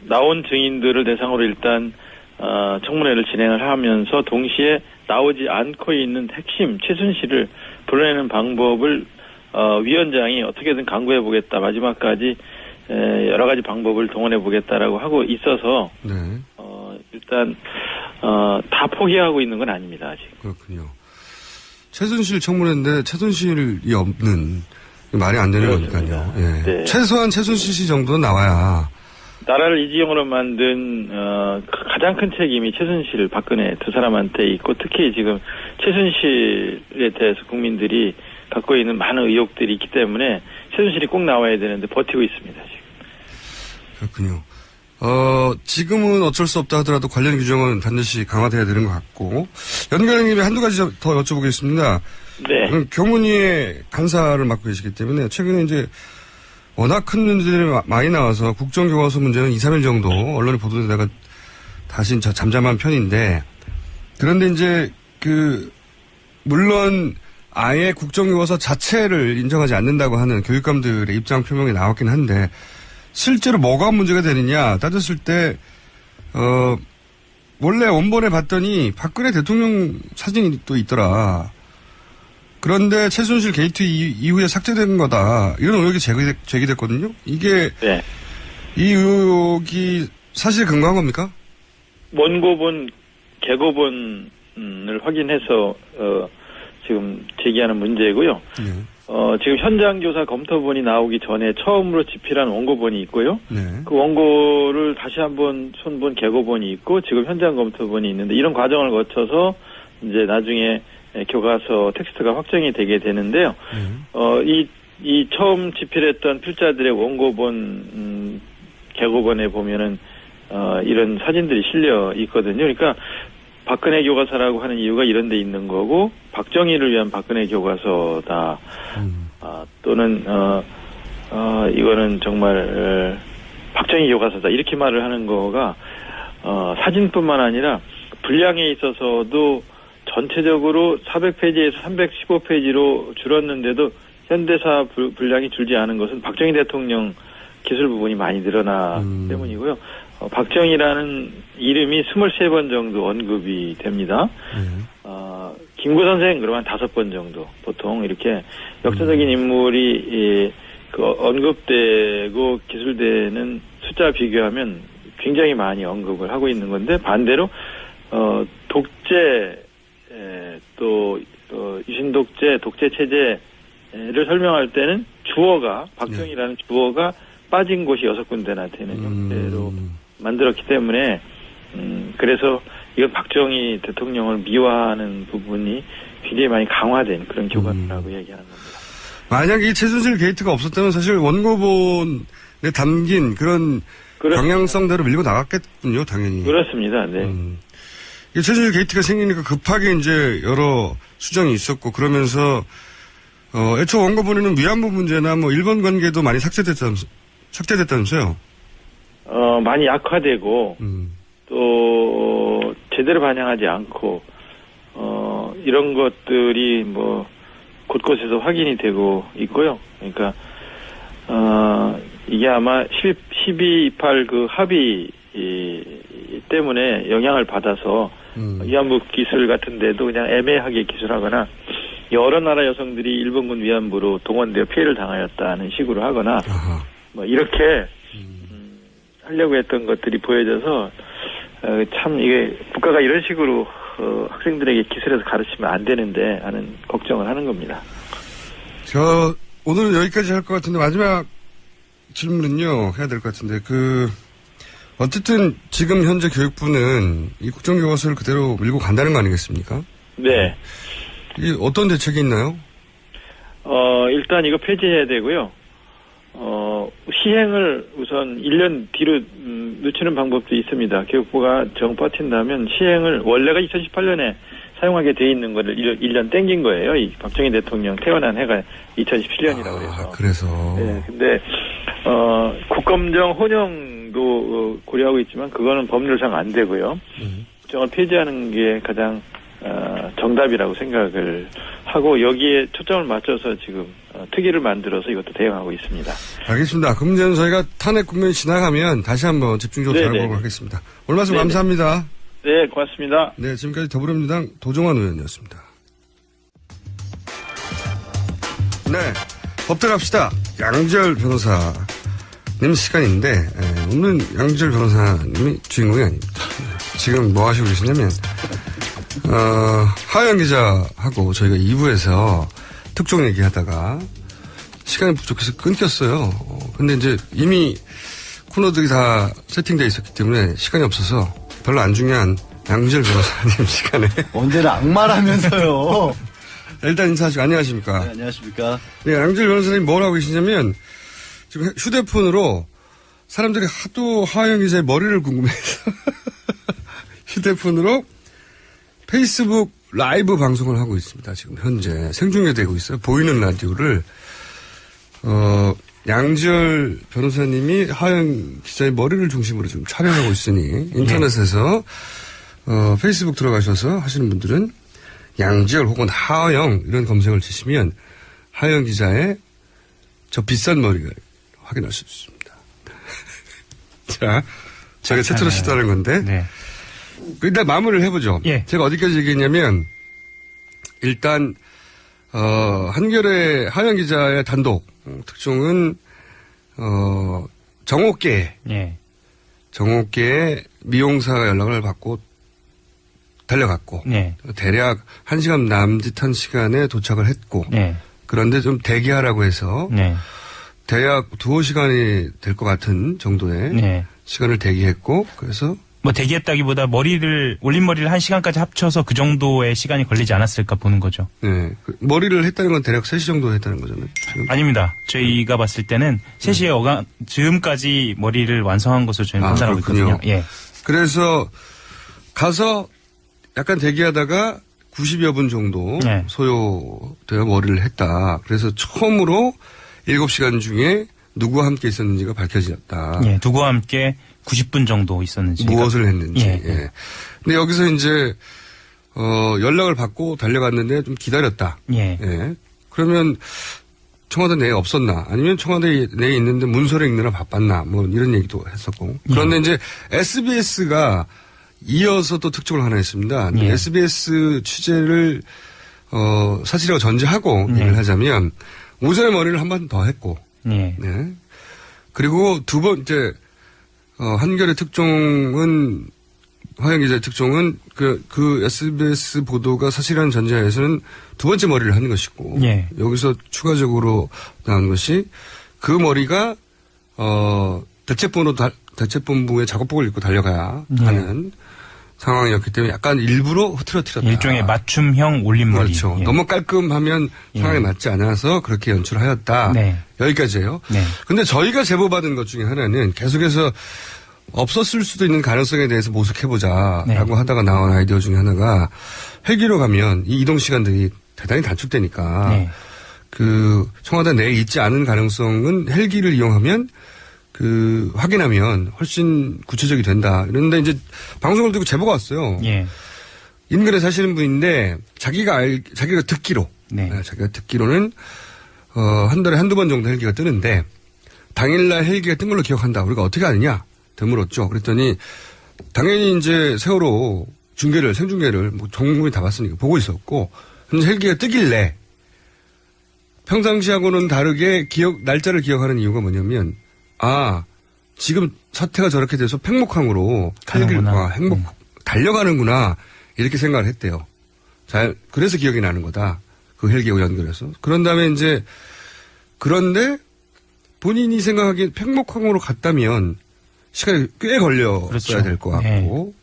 나온 증인들을 대상으로 일단 청문회를 진행을 하면서 동시에 나오지 않고 있는 핵심 최순실을 불러내는 방법을 위원장이 어떻게든 강구해 보겠다 마지막까지 여러 가지 방법을 동원해 보겠다라고 하고 있어서 네. 일단 다 포기하고 있는 건 아닙니다 아직. 그렇군요. 최순실 청문회인데 최순실이 없는 말이 안 되는 그렇습니다. 거니까요. 예. 네. 최소한 최순실 씨 정도는 나와야. 나라를 이지경으로 만든 가장 큰 책임이 최순실, 박근혜 두 사람한테 있고 특히 지금 최순실에 대해서 국민들이 갖고 있는 많은 의혹들이 있기 때문에 최순실이 꼭 나와야 되는데 버티고 있습니다 지금. 그렇군요. 지금은 어쩔 수 없다 하더라도 관련 규정은 반드시 강화돼야 되는 것 같고 연결한 김에 한두 가지 더 여쭤보겠습니다. 네. 교문위의 간사를 맡고 계시기 때문에 최근에 이제 워낙 큰 문제들이 많이 나와서 국정교과서 문제는 2, 3일 정도 언론에 보도되다가 다시 잠잠한 편인데 그런데 이제 물론 아예 국정교과서 자체를 인정하지 않는다고 하는 교육감들의 입장 표명이 나왔긴 한데 실제로 뭐가 문제가 되느냐 따졌을 때 원래 원본에 봤더니 박근혜 대통령 사진이 또 있더라. 그런데 최순실 게이트 이후에 삭제된 거다. 이런 의혹이 제기됐거든요. 이게 네. 이 의혹이 사실 근거한 겁니까? 원고본, 개고본을 확인해서 지금 제기하는 문제고요. 네. 지금 현장조사 검토본이 나오기 전에 처음으로 집필한 원고본이 있고요. 네. 그 원고를 다시 한번 손본 개고본이 있고 지금 현장 검토본이 있는데 이런 과정을 거쳐서 이제 나중에 교과서 텍스트가 확정이 되게 되는데요. 이 처음 집필했던 필자들의 원고본, 개고본에 보면은 이런 사진들이 실려 있거든요. 그러니까 박근혜 교과서라고 하는 이유가 이런 데 있는 거고 박정희를 위한 박근혜 교과서다. 또는 이거는 정말 박정희 교과서다. 이렇게 말을 하는 거가 사진뿐만 아니라 분량에 있어서도 전체적으로 400페이지에서 315페이지로 줄었는데도 현대사 분량이 줄지 않은 것은 박정희 대통령 기술 부분이 많이 늘어나 때문이고요. 박정희라는 이름이 23번 정도 언급이 됩니다. 김구 선생 그러면 5번 정도 보통 이렇게 역사적인 인물이 언급되고 기술되는 숫자 비교하면 굉장히 많이 언급을 하고 있는 건데 반대로 독재 또 유신독재 독재 체제를 설명할 때는 주어가 박정희라는 주어가 빠진 곳이 6군데나 되는 형태로 만들었기 때문에 그래서 이건 박정희 대통령을 미화하는 부분이 굉장히 많이 강화된 그런 교과서라고 얘기하는 겁니다. 만약에 이 최순실 게이트가 없었다면 사실 원고본에 담긴 그런 방향성대로 밀고 나갔겠군요, 당연히. 그렇습니다. 네. 이 최순실 게이트가 생기니까 급하게 이제 여러 수정이 있었고 그러면서 애초 원고본에는 위안부 문제나 뭐 일본 관계도 많이 삭제됐다면서요? 많이 약화되고 또 제대로 반영하지 않고 이런 것들이 뭐 곳곳에서 확인이 되고 있고요. 그러니까 이게 아마 12.28 그 합의 때문에 영향을 받아서 위안부 기술 같은 데도 그냥 애매하게 기술하거나 여러 나라 여성들이 일본군 위안부로 동원되어 피해를 당하였다는 식으로 하거나 뭐 이렇게 하려고 했던 것들이 보여져서 참 이게 국가가 이런 식으로 학생들에게 기술해서 가르치면 안 되는데 하는 걱정을 하는 겁니다. 오늘은 여기까지 할 것 같은데 마지막 질문은요 해야 될 것 같은데 어쨌든 지금 현재 교육부는 이 국정교과서를 그대로 밀고 간다는 거 아니겠습니까? 네. 이 어떤 대책이 있나요? 일단 이거 폐지해야 되고요. 시행을 우선 1년 뒤로 늦추는 방법도 있습니다. 교육부가 정 버틴다면 시행을 원래가 2018년에 사용하게 돼 있는 거를 1년 땡긴 거예요. 이 박정희 대통령 태어난 해가 2017년이라고 해서. 그래서. 네, 근데 국검정 혼용도 고려하고 있지만 그거는 법률상 안 되고요. 국정을 폐지하는 게 가장 정답이라고 생각을 하고 여기에 초점을 맞춰서 지금 특위를 만들어서 이것도 대응하고 있습니다. 알겠습니다. 그럼 이제 저희가 탄핵 국면이 지나가면 다시 한번 집중적으로 다뤄보도록 하겠습니다. 오늘 말씀 감사합니다. 네, 고맙습니다. 네, 지금까지 더불어민주당 도종환 의원이었습니다. 네, 법대 갑시다. 양지열 변호사님 시간인데 오늘은 양지열 변호사님이 주인공이 아닙니다. 지금 뭐 하시고 계시냐면 하영 기자하고 저희가 2부에서 특종 얘기하다가 시간이 부족해서 끊겼어요. 근데 이제 이미 코너들이 다 세팅되어 있었기 때문에 시간이 없어서 별로 안 중요한 양지열 변호사님 시간에 언제나 악마라면서요. 일단 인사하시고 안녕하십니까. 네, 안녕하십니까. 네, 양지열 변호사님 뭘 하고 계시냐면 지금 휴대폰으로 사람들이 하도 하영 기자의 머리를 궁금해해서 휴대폰으로 페이스북 라이브 방송을 하고 있습니다. 지금 현재 생중계되고 있어요. 보이는 라디오를 양지열 변호사님이 하영 기자의 머리를 중심으로 지금 촬영하고 있으니 인터넷에서 페이스북 들어가셔서 하시는 분들은 양지열 혹은 하영 이런 검색을 치시면 하영 기자의 저 비싼 머리를 확인할 수 있습니다. 자, 제가 최초로 시도하는 건데 네. 일단 마무리를 해보죠. 예. 제가 어디까지 얘기했냐면 일단 한겨레 하영 기자의 단독 특종은 정옥계 예. 정옥계의 미용사가 연락을 받고 달려갔고 예. 대략 1시간 남짓한 시간에 도착을 했고 예. 그런데 좀 대기하라고 해서 네. 대략 2-5시간이 될 것 같은 정도의 네. 시간을 대기했고 그래서 뭐 대기했다기보다 올린 머리를 1시간까지 합쳐서 그 정도의 시간이 걸리지 않았을까 보는 거죠. 네. 머리를 했다는 건 대략 3시 정도 했다는 거잖아요. 지금. 아닙니다. 저희가 봤을 때는 3시에 즈음까지 머리를 완성한 것으로 저희는 판단하고 그렇군요. 있거든요. 예. 그래서 가서 약간 대기하다가 90여 분 정도 네. 소요되어 머리를 했다. 그래서 처음으로 7시간 중에 누구와 함께 있었는지가 밝혀졌다. 예. 누구와 함께 90분 정도 있었는지. 무엇을 했는지. 예. 예. 근데 여기서 이제 연락을 받고 달려갔는데 좀 기다렸다. 예. 예. 그러면 청와대 내에 없었나? 아니면 청와대 내에 있는데 문서를 읽느라 바빴나? 뭐 이런 얘기도 했었고. 그런데 이제 SBS가 이어서 또 특종을 하나 했습니다. 예. SBS 취재를 사실이라고 전제하고 예. 얘기를 하자면 오전에 머리를 한 번 더 했고. 예. 네. 그리고 두 번째 한겨레 특종은 화영 기자의 특종은 그 SBS 보도가 사실이라는 전제하에서는 두 번째 머리를 하는 것이고 예. 여기서 추가적으로 나온 것이 그 머리가 대책본부의 작업복을 입고 달려가야 하는 상황이었기 때문에 약간 일부러 흐트러뜨렸다. 일종의 맞춤형 올림머리. 그렇죠. 예. 너무 깔끔하면 상황에 맞지 않아서 그렇게 연출하였다. 네. 여기까지예요. 네. 근데 저희가 제보받은 것 중에 하나는 계속해서 없었을 수도 있는 가능성에 대해서 모색해보자라고 네. 하다가 나온 아이디어 중에 하나가 헬기로 가면 이 이동 시간들이 대단히 단축되니까 네. 그 청와대 내에 있지 않은 가능성은 헬기를 이용하면 확인하면 훨씬 구체적이 된다. 이런데 이제 방송을 듣고 제보가 왔어요. 예. 인근에 사시는 분인데 자기가 듣기로. 네. 자기가 듣기로는 한 달에 한두 번 정도 헬기가 뜨는데 당일날 헬기가 뜬 걸로 기억한다. 우리가 어떻게 아느냐? 되물었죠. 그랬더니 당연히 이제 세월호 생중계를 뭐 전국민이 다 봤으니까 보고 있었고 근데 헬기가 뜨길래 평상시하고는 다르게 날짜를 기억하는 이유가 뭐냐면 지금 사태가 저렇게 돼서 팽목항으로 헬기가 달려가는구나 이렇게 생각을 했대요. 그래서 기억이 나는 거다. 그 헬기하고 연결해서. 그런 다음에 이제 그런데 본인이 생각하기에 팽목항으로 갔다면 시간이 꽤 걸렸어야 그렇죠. 될 것 같고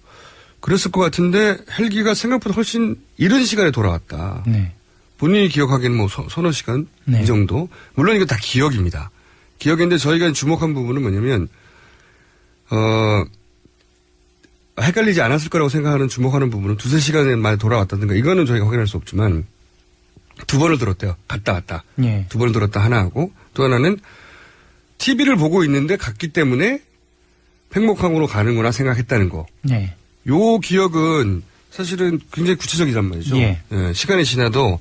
그랬을 것 같은데 헬기가 생각보다 훨씬 이른 시간에 돌아왔다. 네. 본인이 기억하기에는 뭐 서너 시간 네. 이 정도. 물론 이거 다 기억입니다. 기억인데 저희가 주목한 부분은 뭐냐면 헷갈리지 않았을 거라고 생각하는 주목하는 부분은 두세 시간에 만에 돌아왔다든가 이거는 저희가 확인할 수 없지만 두 번을 들었대요. 갔다 왔다. 예. 두 번을 들었다 하나 하고 또 하나는 TV를 보고 있는데 갔기 때문에 팽목항으로 가는구나 생각했다는 거. 네. 요 기억은 사실은 굉장히 구체적이란 말이죠. 예. 예, 시간이 지나도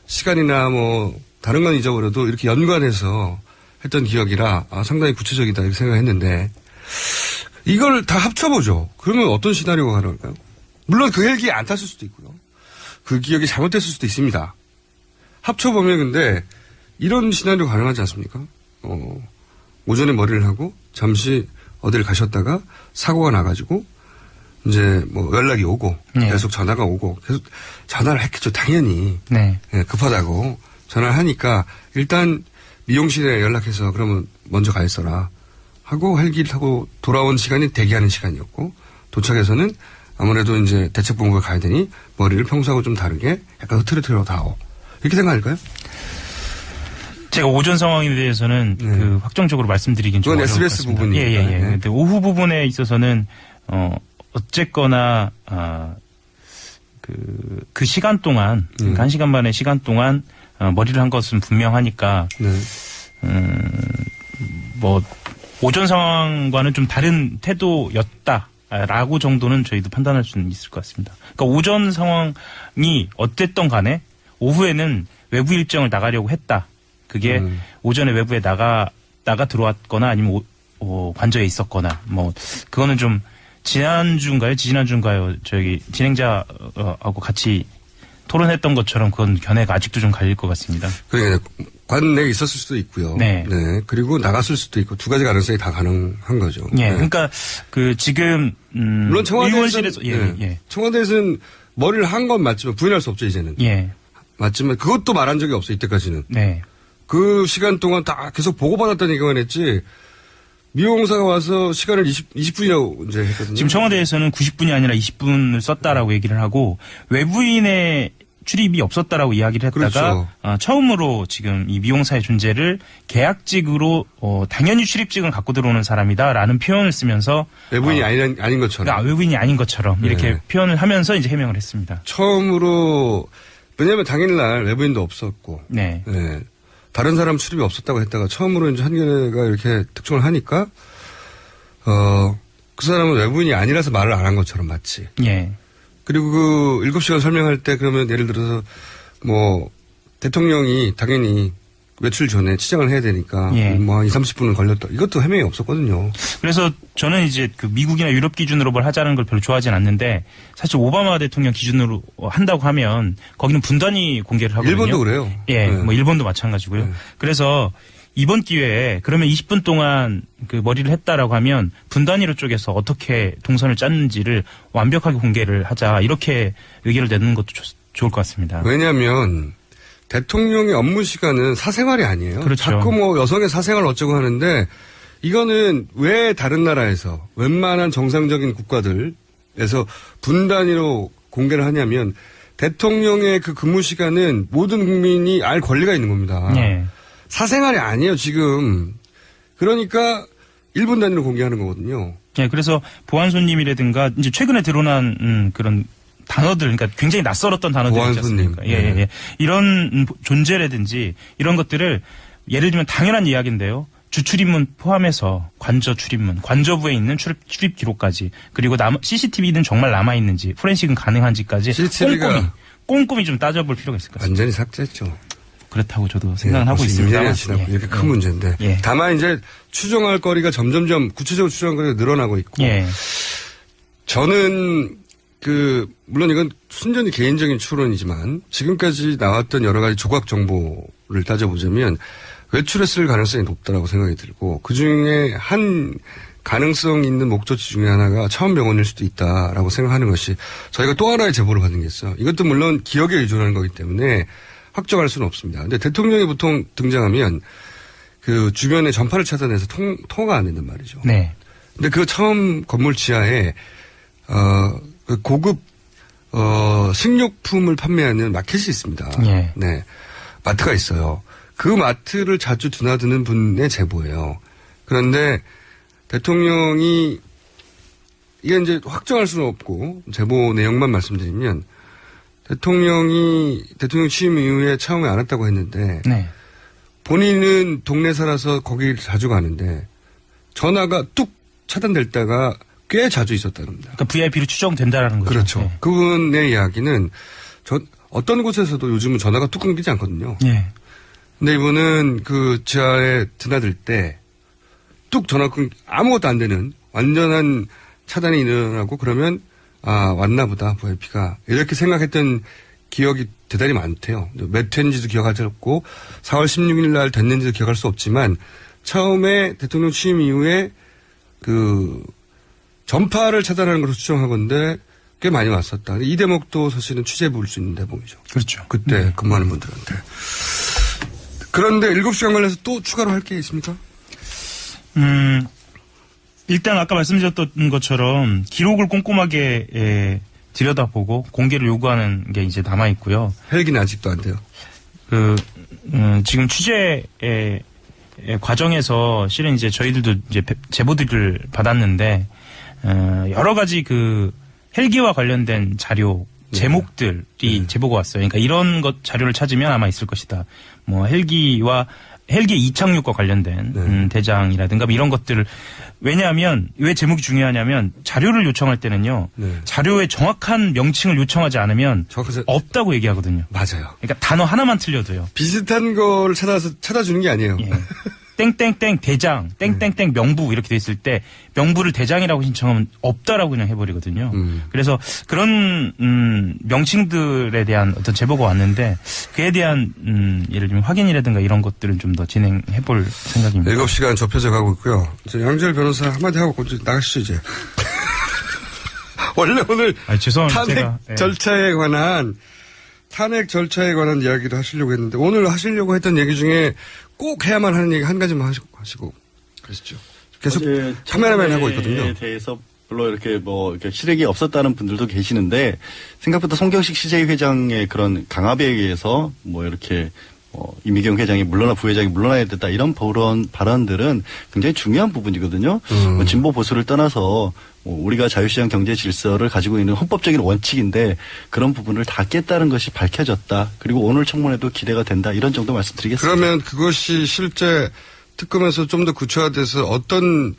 시간이나 뭐 다른 건 잊어버려도 이렇게 연관해서 했던 기억이라 상당히 구체적이다 이렇게 생각했는데 이걸 다 합쳐보죠. 그러면 어떤 시나리오가 가능할까요? 물론 그 헬기에 안 탔을 수도 있고요. 그 기억이 잘못됐을 수도 있습니다. 합쳐보면 근데 이런 시나리오 가능하지 않습니까? 오전에 머리를 하고 잠시 어디를 가셨다가 사고가 나가지고 이제 뭐 연락이 오고 네. 계속 전화가 오고 계속 전화를 했겠죠. 당연히. 네. 예, 급하다고 전화를 하니까 일단 미용실에 연락해서 그러면 먼저 가 있어라 하고 헬기를 타고 돌아온 시간이 대기하는 시간이었고 도착해서는 아무래도 이제 대책본부에 가야 되니 머리를 평소하고 좀 다르게 약간 흐트러뜨려 다오. 이렇게 생각할까요? 제가 오전 상황에 대해서는 그 확정적으로 말씀드리긴 좀 그건 어려울 것 SBS 같습니다. 부분이니까. 예. 네. 근데 오후 부분에 있어서는 어쨌거나 그 시간 동안 그러니까 1시간 반의 시간 동안 머리를 한 것은 분명하니까 네. 뭐 오전 상황과는 좀 다른 태도였다라고 정도는 저희도 판단할 수는 있을 것 같습니다. 그러니까 오전 상황이 어땠던 간에 오후에는 외부 일정을 나가려고 했다. 그게 오전에 외부에 나가 들어왔거나 아니면 관저에 있었거나 뭐 그거는 좀 지난주인가요? 저기 진행자하고 같이 토론했던 것처럼 그건 견해가 아직도 좀 갈릴 것 같습니다. 그러니까 관내에 있었을 수도 있고요. 네. 그리고 나갔을 수도 있고 두 가지 가능성이 다 가능한 거죠. 예. 네. 그러니까 그 지금 물론 의원실에서 청와대에서는 청와대에서는 머리를 한 건 맞지만 부인할 수 없죠 이제는. 예. 맞지만 그것도 말한 적이 없어 이때까지는. 네. 그 시간 동안 다 계속 보고받았다는 얘기만 했지 미용사가 와서 시간을 20분이라고 이제 했거든요. 지금 청와대에서는 90분이 아니라 20분을 썼다라고 얘기를 하고 외부인의 출입이 없었다라고 이야기를 했다가 그렇죠. 처음으로 지금 이 미용사의 존재를 계약직으로 당연히 출입직은 갖고 들어오는 사람이다라는 표현을 쓰면서 외부인이 아닌 것처럼. 그러니까 외부인이 아닌 것처럼 이렇게 표현을 하면서 이제 해명을 했습니다. 처음으로 왜냐하면 당일날 외부인도 없었고. 네. 네. 다른 사람 출입이 없었다고 했다가 처음으로 이제 한겨레가 이렇게 특종을 하니까 그 사람은 외부인이 아니라서 말을 안 한 것처럼 마치. 예. 그리고 그 7시간 설명할 때 그러면 예를 들어서 뭐 대통령이 당연히 외출 전에 치장을 해야 되니까 예. 뭐 한 20-30분은 걸렸다. 이것도 해명이 없었거든요. 그래서 저는 이제 그 미국이나 유럽 기준으로 뭘 하자는 걸 별로 좋아하진 않는데 사실 오바마 대통령 기준으로 한다고 하면 거기는 분단위 공개를 하거든요. 일본도 그래요. 예, 네. 뭐 일본도 마찬가지고요. 네. 그래서 이번 기회에 그러면 20분 동안 그 머리를 했다라고 하면 분단위로 쪼개서 어떻게 동선을 짰는지를 완벽하게 공개를 하자 이렇게 의견을 내는 것도 좋을 것 같습니다. 왜냐하면 대통령의 업무 시간은 사생활이 아니에요. 그렇죠. 자꾸 뭐 여성의 사생활 어쩌고 하는데 이거는 왜 다른 나라에서 웬만한 정상적인 국가들에서 분단위로 공개를 하냐면 대통령의 그 근무 시간은 모든 국민이 알 권리가 있는 겁니다. 예. 사생활이 아니에요, 지금. 그러니까 1분 단위로 공개하는 거거든요. 예, 그래서 보안 손님이라든가 이제 최근에 드러난 그런 단어들, 그러니까 굉장히 낯설었던 단어들이 있지 않습니까? 보안 손님. 예. 이런 존재라든지 이런 것들을 예를 들면 당연한 이야기인데요. 주출입문 포함해서 관저 출입문, 관저부에 있는 출입 기록까지 그리고 CCTV는 정말 남아있는지 포렌식은 가능한지까지 CCTV가 꼼꼼히 좀 따져볼 필요가 있을 것 같습니다. 완전히 삭제했죠. 그렇다고 저도 생각은 하고 있습니다. 이렇게 큰 문제인데. 예. 다만 이제 추정할 거리가 점점점 구체적으로 추정할 거리가 늘어나고 있고. 예. 저는 물론 이건 순전히 개인적인 추론이지만 지금까지 나왔던 여러 가지 조각 정보를 따져보자면 외출했을 가능성이 높다라고 생각이 들고 그중에 한 가능성 있는 목적지 중에 하나가 차원병원일 수도 있다라고 생각하는 것이 저희가 또 하나의 제보를 받은 게 있어요. 이것도 물론 기억에 의존하는 거기 때문에 확정할 수는 없습니다. 근데 대통령이 보통 등장하면 그 주변에 전파를 차단해서 통화가 안 된단 말이죠. 네. 근데 그 처음 건물 지하에 그 고급 식료품을 판매하는 마켓이 있습니다. 예. 네. 마트가 있어요. 그 마트를 자주 드나드는 분의 제보예요. 그런데 대통령이 이게 이제 확정할 수는 없고 제보 내용만 말씀드리면 대통령 취임 이후에 처음에 안 왔다고 했는데 네. 본인은 동네 살아서 거기 자주 가는데 전화가 뚝 차단될 때가 꽤 자주 있었다는 겁니다. 그러니까 VIP로 추정된다라는 거죠. 그렇죠. 네. 그분의 이야기는 어떤 곳에서도 요즘은 전화가 뚝 끊기지 않거든요. 네. 근데 이분은 그 지하에 드나들 때 뚝 전화 아무것도 안 되는 완전한 차단이 일어나고 그러면 왔나 보다 VIP가 이렇게 생각했던 기억이 대단히 많대요. 몇 회인지도 기억하지 않고 4월 16일 날 됐는지도 기억할 수 없지만 처음에 대통령 취임 이후에 그 전파를 차단하는 것으로 추정하건데 꽤 많이 왔었다. 이 대목도 사실은 취재해 볼 수 있는 대목이죠. 그렇죠. 그때 근무하는 분들한테. 그런데 7시간 관련해서 또 추가로 할 게 있습니까? 일단 아까 말씀드렸던 것처럼 기록을 꼼꼼하게 들여다보고 공개를 요구하는 게 이제 남아 있고요. 헬기는 아직도 안 돼요. 지금 취재 과정에서 실은 이제 저희들도 이제 제보들을 받았는데 여러 가지 그 헬기와 관련된 자료 제목들이 제보가 왔어요. 그러니까 이런 것 자료를 찾으면 아마 있을 것이다. 뭐 헬기 이착륙과 관련된 대장이라든가 뭐 이런 것들을 왜냐하면 왜 제목이 중요하냐면 자료를 요청할 때는요. 자료의 정확한 명칭을 요청하지 않으면 없다고 얘기하거든요. 맞아요. 그러니까 단어 하나만 틀려도요. 비슷한 걸 찾아주는 게 아니에요. 예. 땡땡땡 대장, 땡땡땡 명부 이렇게 돼 있을 때 명부를 대장이라고 신청하면 없다라고 그냥 해버리거든요. 그래서 그런 명칭들에 대한 어떤 제보가 왔는데 그에 대한 예를 들면 확인이라든가 이런 것들은 좀 더 진행해볼 생각입니다. 7시간 좁혀져 가고 있고요. 양지열 변호사 한마디 하고 나가시죠 이제. 원래 오늘 탄핵 절차에 관한 이야기도 하시려고 했는데 오늘 하시려고 했던 얘기 중에 꼭 해야만 하는 얘기 한 가지만 하시고 그러시죠. 계속 카메라맨 하고 있거든요. 대해서 별로 이렇게 이렇게 실익이 없었다는 분들도 계시는데 생각보다 송경식 CJ 회장의 그런 강압에 의해서 이렇게 이미경 회장이 물러나 부회장이 물러나야 됐다 이런 발언들은 굉장히 중요한 부분이거든요. 진보 보수를 떠나서 우리가 자유시장 경제 질서를 가지고 있는 헌법적인 원칙인데 그런 부분을 다 깼다는 것이 밝혀졌다. 그리고 오늘 청문회도 기대가 된다. 이런 정도 말씀드리겠습니다. 그러면 그것이 실제 특검에서 좀 더 구체화돼서 어떤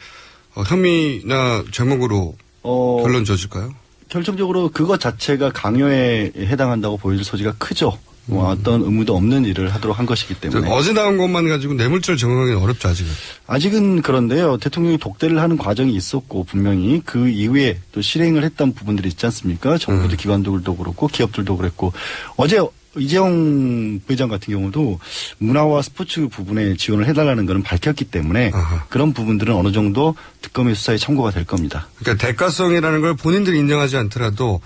혐의나 제목으로 결론 지어질까요? 결정적으로 그것 자체가 강요에 해당한다고 보여질 소지가 크죠. 어떤 의무도 없는 일을 하도록 한 것이기 때문에. 어제 나온 것만 가지고 뇌물죄를 적용하기는 어렵죠, 아직은. 아직은 그런데요. 대통령이 독대를 하는 과정이 있었고 분명히 그 이후에 또 실행을 했던 부분들이 있지 않습니까? 정부도 기관들도 그렇고 기업들도 그랬고. 어제 이재용 부회장 같은 경우도 문화와 스포츠 부분에 지원을 해달라는 것은 밝혔기 때문에 그런 부분들은 어느 정도 특검의 수사에 참고가 될 겁니다. 그러니까 대가성이라는 걸 본인들이 인정하지 않더라도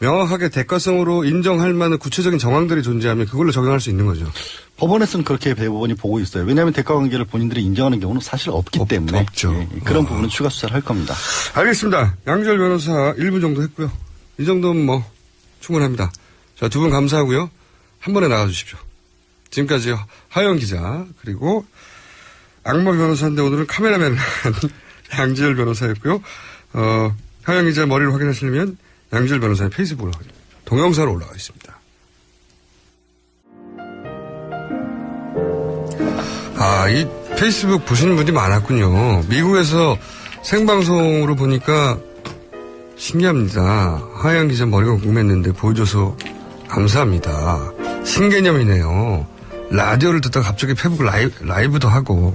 명확하게 대가성으로 인정할 만한 구체적인 정황들이 존재하면 그걸로 적용할 수 있는 거죠. 법원에서는 그렇게 대법원이 보고 있어요. 왜냐하면 대가관계를 본인들이 인정하는 경우는 사실 없기 때문에. 없죠. 예, 그런 부분은 추가 수사를 할 겁니다. 알겠습니다. 양지열 변호사 1분 정도 했고요. 이 정도면 충분합니다. 자, 두 분 감사하고요. 한 번에 나가주십시오. 지금까지 하영 기자 그리고 악마 변호사인데 오늘은 카메라맨 양지열 변호사였고요. 하영 기자 머리를 확인하시려면 양지열 변호사의 페이스북으로 동영상으로 올라가 있습니다. 이 페이스북 보시는 분이 많았군요. 미국에서 생방송으로 보니까 신기합니다. 하영 기자 머리가 궁금했는데 보여줘서 감사합니다. 신개념이네요. 라디오를 듣다가 갑자기 페이스북 라이브도 하고.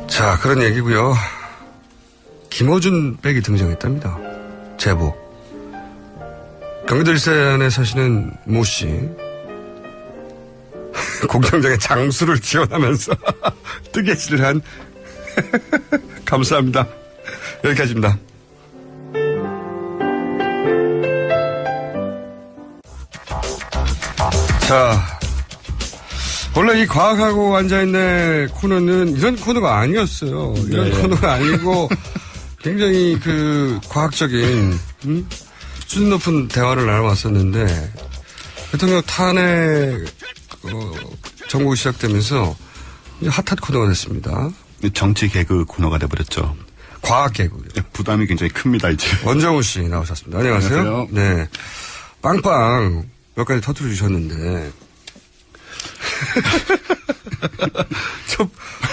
자, 그런 얘기고요. 김어준 백이 등장했답니다. 제보. 경기도 일산에 사시는 모 씨. 공장장의 장수를 지원하면서 뜨개질을 한 감사합니다. 여기까지입니다. 자, 원래 이 과학하고 앉아있는 코너는 이런 코너가 아니었어요. 이런 코너가 아니고 굉장히 그 과학적인 수준 높은 대화를 나눠왔었는데 대통령 탄핵 정국이 시작되면서 이제 핫한 코너가 됐습니다. 정치 개그 코너가 돼버렸죠. 과학 개그. 부담이 굉장히 큽니다, 이제. 원정우 씨 나오셨습니다. 안녕하세요. 안녕하세요. 네. 빵빵 몇 가지 터뜨려 주셨는데.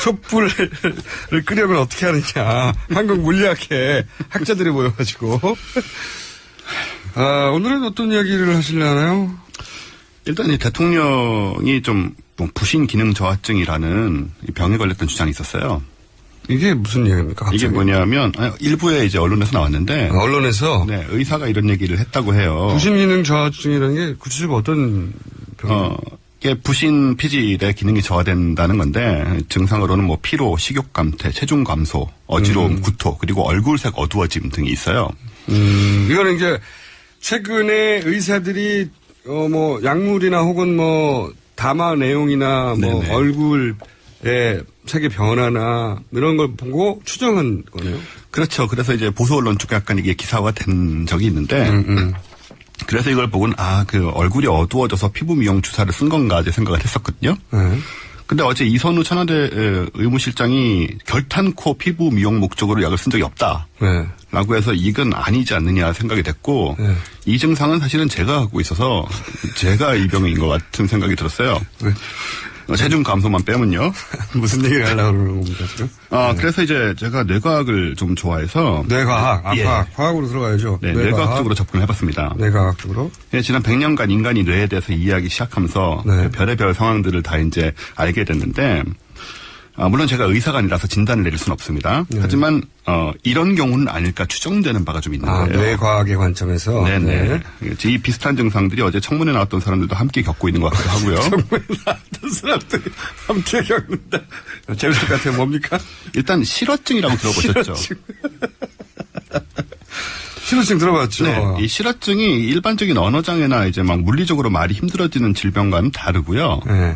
촛불을 끄려면 어떻게 하느냐. 한국 물리학회 학자들이 모여가지고. 오늘은 어떤 이야기를 하시려나요? 일단 이 대통령이 좀 부신 기능 저하증이라는 병에 걸렸던 주장이 있었어요. 이게 무슨 얘기입니까? 갑자기? 이게 뭐냐면 일부에 이제 언론에서 나왔는데 언론에서 네, 의사가 이런 얘기를 했다고 해요. 부신 기능 저하증이라는 게 구체적으로 어떤 병이에요? 이게 부신 피질의 기능이 저하된다는 건데 증상으로는 뭐 피로, 식욕 감퇴, 체중 감소, 어지러움, 구토 그리고 얼굴색 어두워짐 등이 있어요. 이거는 이제 최근에 의사들이 뭐 약물이나 혹은 뭐 담화 내용이나 뭐 네네. 얼굴의 색의 변화나 이런 걸 보고 추정한 거네요. 그렇죠. 그래서 이제 보수 언론 쪽에 약간 이게 기사화 된 적이 있는데 그래서 이걸 보고는 그 얼굴이 어두워져서 피부 미용 주사를 쓴 건가 이제 생각을 했었거든요. 근데 어제 이선우 천하대 의무실장이 결탄코 피부 미용 목적으로 약을 쓴 적이 없다. 네. 라고 해서 이건 아니지 않느냐 생각이 됐고 네. 이 증상은 사실은 제가 갖고 있어서 제가 이 병인 것 같은 생각이 들었어요. 네. 체중 감소만 빼면요. 무슨 얘기를 하려고 그러는 겁니까, 지금? 그래서 이제 제가 뇌과학을 좀 좋아해서. 뇌과학. 예. 과학으로 들어가야죠. 네, 뇌과학적으로 접근을 해봤습니다. 뇌과학적으로? 예, 지난 100년간 인간이 뇌에 대해서 이해하기 시작하면서 네. 별의별 상황들을 다 이제 알게 됐는데, 물론 제가 의사가 아니라서 진단을 내릴 수는 없습니다. 네. 하지만, 이런 경우는 아닐까 추정되는 바가 좀 있는 거예요. 뇌과학의 관점에서? 네네. 이 비슷한 증상들이 어제 청문회 나왔던 사람들도 함께 겪고 있는 것 같기도 하고요. 청문회 나왔던 사람들이 함께 겪는다. 재밌을 것 같아요. 뭡니까? 일단 실어증이라고 들어보셨죠? 실어증 들어봤죠. 네, 이 실어증이 일반적인 언어장애나 이제 막 물리적으로 말이 힘들어지는 질병과는 다르고요. 네.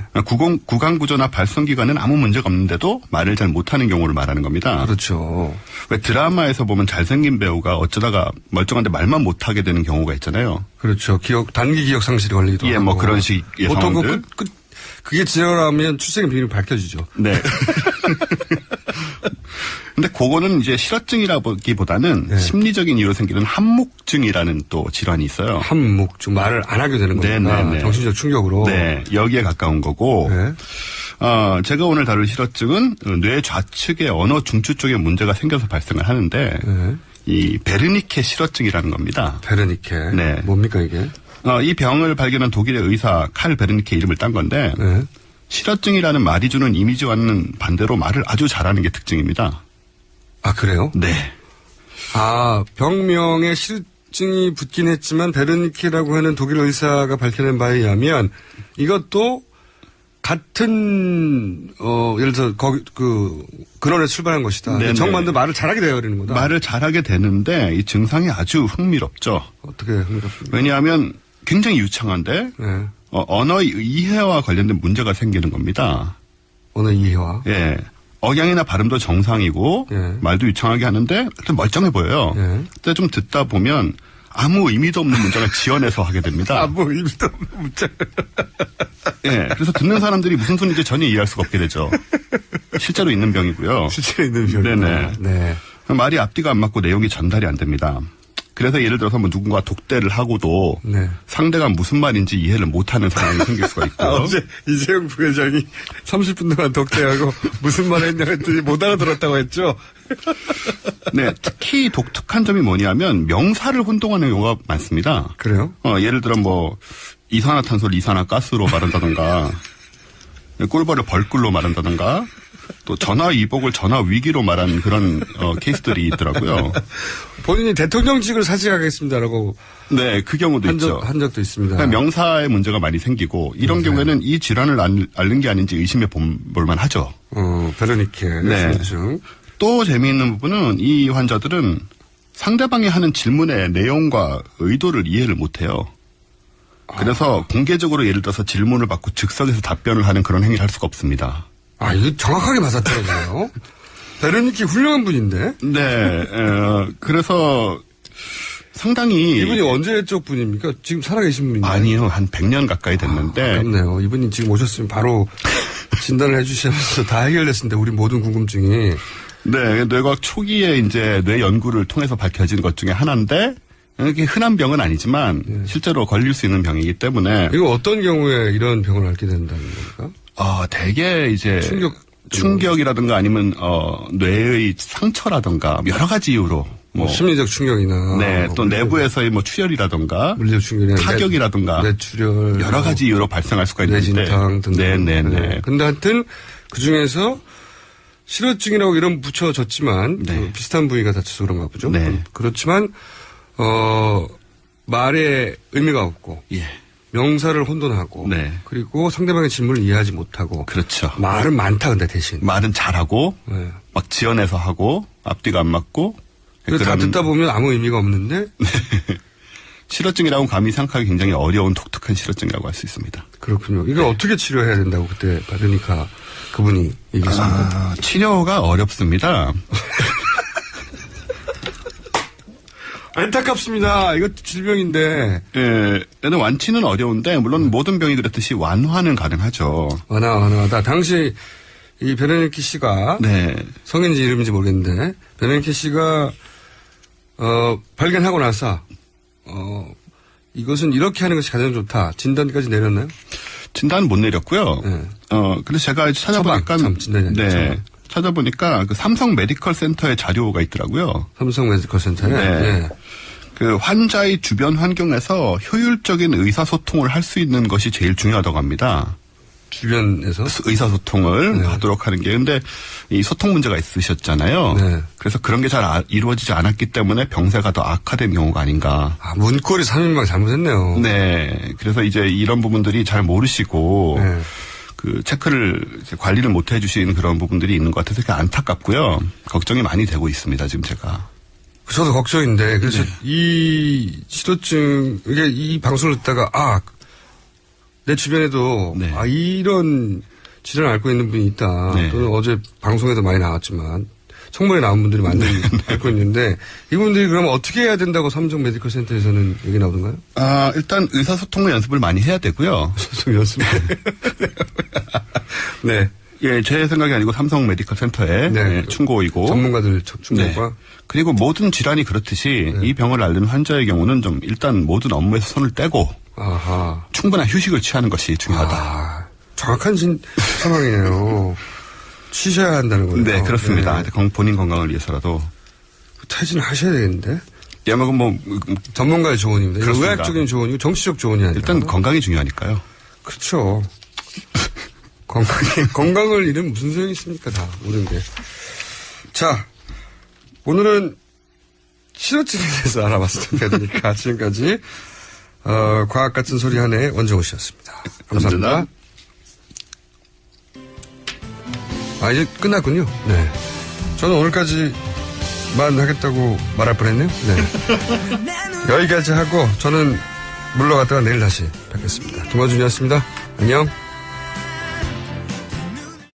구강구조나 발성기관은 아무 문제가 없는데도 말을 잘 못하는 경우를 말하는 겁니다. 그렇죠. 왜 드라마에서 보면 잘생긴 배우가 어쩌다가 멀쩡한데 말만 못하게 되는 경우가 있잖아요. 그렇죠. 단기 기억 상실이 걸리기도 하고. 예, 뭐 그런 식의 보통 상황들. 그게 지혈하면 출생의 비밀이 밝혀지죠. 네. 근데 그거는 이제 실어증이라기보다는 네. 심리적인 이유로 생기는 한묵증이라는 또 질환이 있어요. 한묵증, 말을 안 하게 되는 겁니다. 네네네. 정신적 충격으로. 네, 여기에 가까운 거고. 네. 제가 오늘 다룰 실어증은 뇌 좌측의 언어 중추 쪽에 문제가 생겨서 발생을 하는데 네. 이 베르니케 실어증이라는 겁니다. 베르니케. 네. 뭡니까 이게? 이 병을 발견한 독일의 의사 칼 베르니케 이름을 딴 건데 네. 실어증이라는 말이 주는 이미지와는 반대로 말을 아주 잘하는 게 특징입니다. 아, 그래요? 네. 병명에 실증이 붙긴 했지만 베르니케라고 하는 독일 의사가 밝혀낸 바에 의하면 이것도 같은 예를 들어 근원에 출발한 것이다. 네네. 정반도 말을 잘하게 되어버리는 거다. 말을 잘하게 되는데 이 증상이 아주 흥미롭죠. 어떻게 흥미롭습니까? 왜냐하면 굉장히 유창한데 네. 언어 이해와 관련된 문제가 생기는 겁니다. 언어 이해와. 예. 억양이나 발음도 정상이고 예. 말도 유창하게 하는데 좀 멀쩡해 보여요. 예. 근데 좀 듣다 보면 아무 의미도 없는 문장을 지어내서 하게 됩니다. 아무 의미도 없는 문장. 예. 그래서 듣는 사람들이 무슨 소리인지 전혀 이해할 수가 없게 되죠. 실제로 있는 병이고요. 실제로 있는 병. 네네. 네. 말이 앞뒤가 안 맞고 내용이 전달이 안 됩니다. 그래서 예를 들어서 뭐 누군가 독대를 하고도 네. 상대가 무슨 말인지 이해를 못하는 상황이 생길 수가 있고요. 어제 이재용 부회장이 30분 동안 독대하고 무슨 말 했냐 했더니 못 알아들었다고 했죠. 네, 특히 독특한 점이 뭐냐면 명사를 혼동하는 경우가 많습니다. 그래요? 예를 들어 뭐 이산화탄소를 이산화가스로 말한다던가 꿀벌을 벌꿀로 말한다던가 또 전화위복을 전화위기로 말하는 그런 케이스들이 있더라고요. 본인이 대통령직을 사직하겠습니다라고 네, 그 경우도 있죠. 한 적도 있습니다. 그러니까 명사의 문제가 많이 생기고 이런 경우에는 이 질환을 앓는 게 아닌지 의심해 볼만 하죠. 베르니케. 네. 실어증. 또 재미있는 부분은 이 환자들은 상대방이 하는 질문의 내용과 의도를 이해를 못해요. 그래서 공개적으로 예를 들어서 질문을 받고 즉석에서 답변을 하는 그런 행위를 할 수가 없습니다. 아, 이거 정확하게 맞아떨어지네요. 베르니키 훌륭한 분인데? 네, 그래서 상당히. 이분이 언제 쪽 분입니까? 지금 살아계신 분인가요? 아니요, 한 100년 가까이 됐는데. 아깝네요. 이분이 지금 오셨으면 바로 진단을 해주시면서 다 해결됐을 텐데, 우리 모든 궁금증이. 네, 뇌과학 초기에 이제 뇌 연구를 통해서 밝혀진 것 중에 하나인데, 이게 흔한 병은 아니지만, 실제로 걸릴 수 있는 병이기 때문에. 이거 어떤 경우에 이런 병을 앓게 된다는 겁니까? 대개 이제. 충격이라든가 아니면, 뇌의 상처라든가, 여러 가지 이유로. 심리적 충격이나. 네, 또 내부에서의 출혈이라든가. 물리적 충격이나. 타격이라든가. 뇌출혈. 여러 가지 이유로 발생할 수가 있는데. 뇌진탕 등등. 네네네. 근데 하여튼, 그 중에서, 실어증이라고 이름 붙여졌지만 네. 비슷한 부위가 다쳐서 그런가 보죠. 네. 그렇지만 말에 의미가 없고 예. 명사를 혼돈하고 네. 그리고 상대방의 질문을 이해하지 못하고 그렇죠. 말은 많다 근데 대신 말은 잘하고 네. 막 지어내서 하고 앞뒤가 안 맞고 다 듣다 보면 아무 의미가 없는데 실어증이라고 감히 생각하기 굉장히 어려운 독특한 실어증이라고 할 수 있습니다. 그렇군요. 이걸 어떻게 치료해야 된다고 그때 받으니까 그분이 얘기했습니다. 치료가 어렵습니다. 안타깝습니다. 이거 질병인데. 예, 완치는 어려운데 물론 모든 병이 그렇듯이 완화는 가능하죠. 완화다. 당시 이 베르니키 씨가 네. 성인지 이름인지 모르겠는데 베르니키 씨가 발견하고 나서 이것은 이렇게 하는 것이 가장 좋다. 진단까지 내렸나요? 진단은 못 내렸고요. 네. 그래서 제가 찾아보니까 진단이 찾아보니까 그 삼성 메디컬 센터의 자료가 있더라고요. 삼성 메디컬 센터에. 네. 네. 그 환자의 주변 환경에서 효율적인 의사소통을 할 수 있는 것이 제일 중요하다고 합니다. 주변에서 의사소통을 하도록 하는 게. 근데 이 소통 문제가 있으셨잖아요. 네. 그래서 그런 게 잘 이루어지지 않았기 때문에 병세가 더 악화된 경우가 아닌가. 문고리 3인방 잘못했네요. 네. 그래서 이제 이런 부분들이 잘 모르시고 네. 그 체크를 관리를 못 해주시는 그런 부분들이 있는 것 같아서 안타깝고요. 걱정이 많이 되고 있습니다. 지금 제가. 저도 걱정인데 그래서 이 실어증 이게 이 방송을 듣다가 내 주변에도 네. 이런 질환을 앓고 있는 분이 있다. 네. 또는 어제 방송에도 많이 나왔지만 청문회 나온 분들이 많이 앓고 있는데 이분들이 그러면 어떻게 해야 된다고 삼성 메디컬 센터에서는 얘기 나오던가요? 일단 의사소통의 연습을 많이 해야 되고요. 소통 연습. 네. 예, 제 생각이 아니고 삼성 메디컬 센터의 네. 충고이고. 전문가들 충고가. 네. 그리고 모든 질환이 그렇듯이 이 병을 앓는 환자의 경우는 좀 일단 모든 업무에서 손을 떼고 충분한 휴식을 취하는 것이 중요하다. 정확한 상황이네요. 쉬셔야 한다는 거예요. 네, 그렇습니다. 네. 본인 건강을 위해서라도. 퇴진하셔야 되겠는데? 전문가의 조언입니다. 의학적인 조언이고 정치적 조언이 아니라. 일단 건강이 중요하니까요. 그렇죠. 건강을 잃으면 무슨 소용이 있습니까, 다, 모든 게. 자, 오늘은 실어증에 대해서 알아봤을 테니까 지금까지, 과학 같은 소리 하나의 원정우 씨였습니다. 감사합니다. 이제 끝났군요. 네. 저는 오늘까지만 하겠다고 말할 뻔했네요. 네. 여기까지 하고 저는 물러갔다가 내일 다시 뵙겠습니다. 김어준이었습니다. 안녕.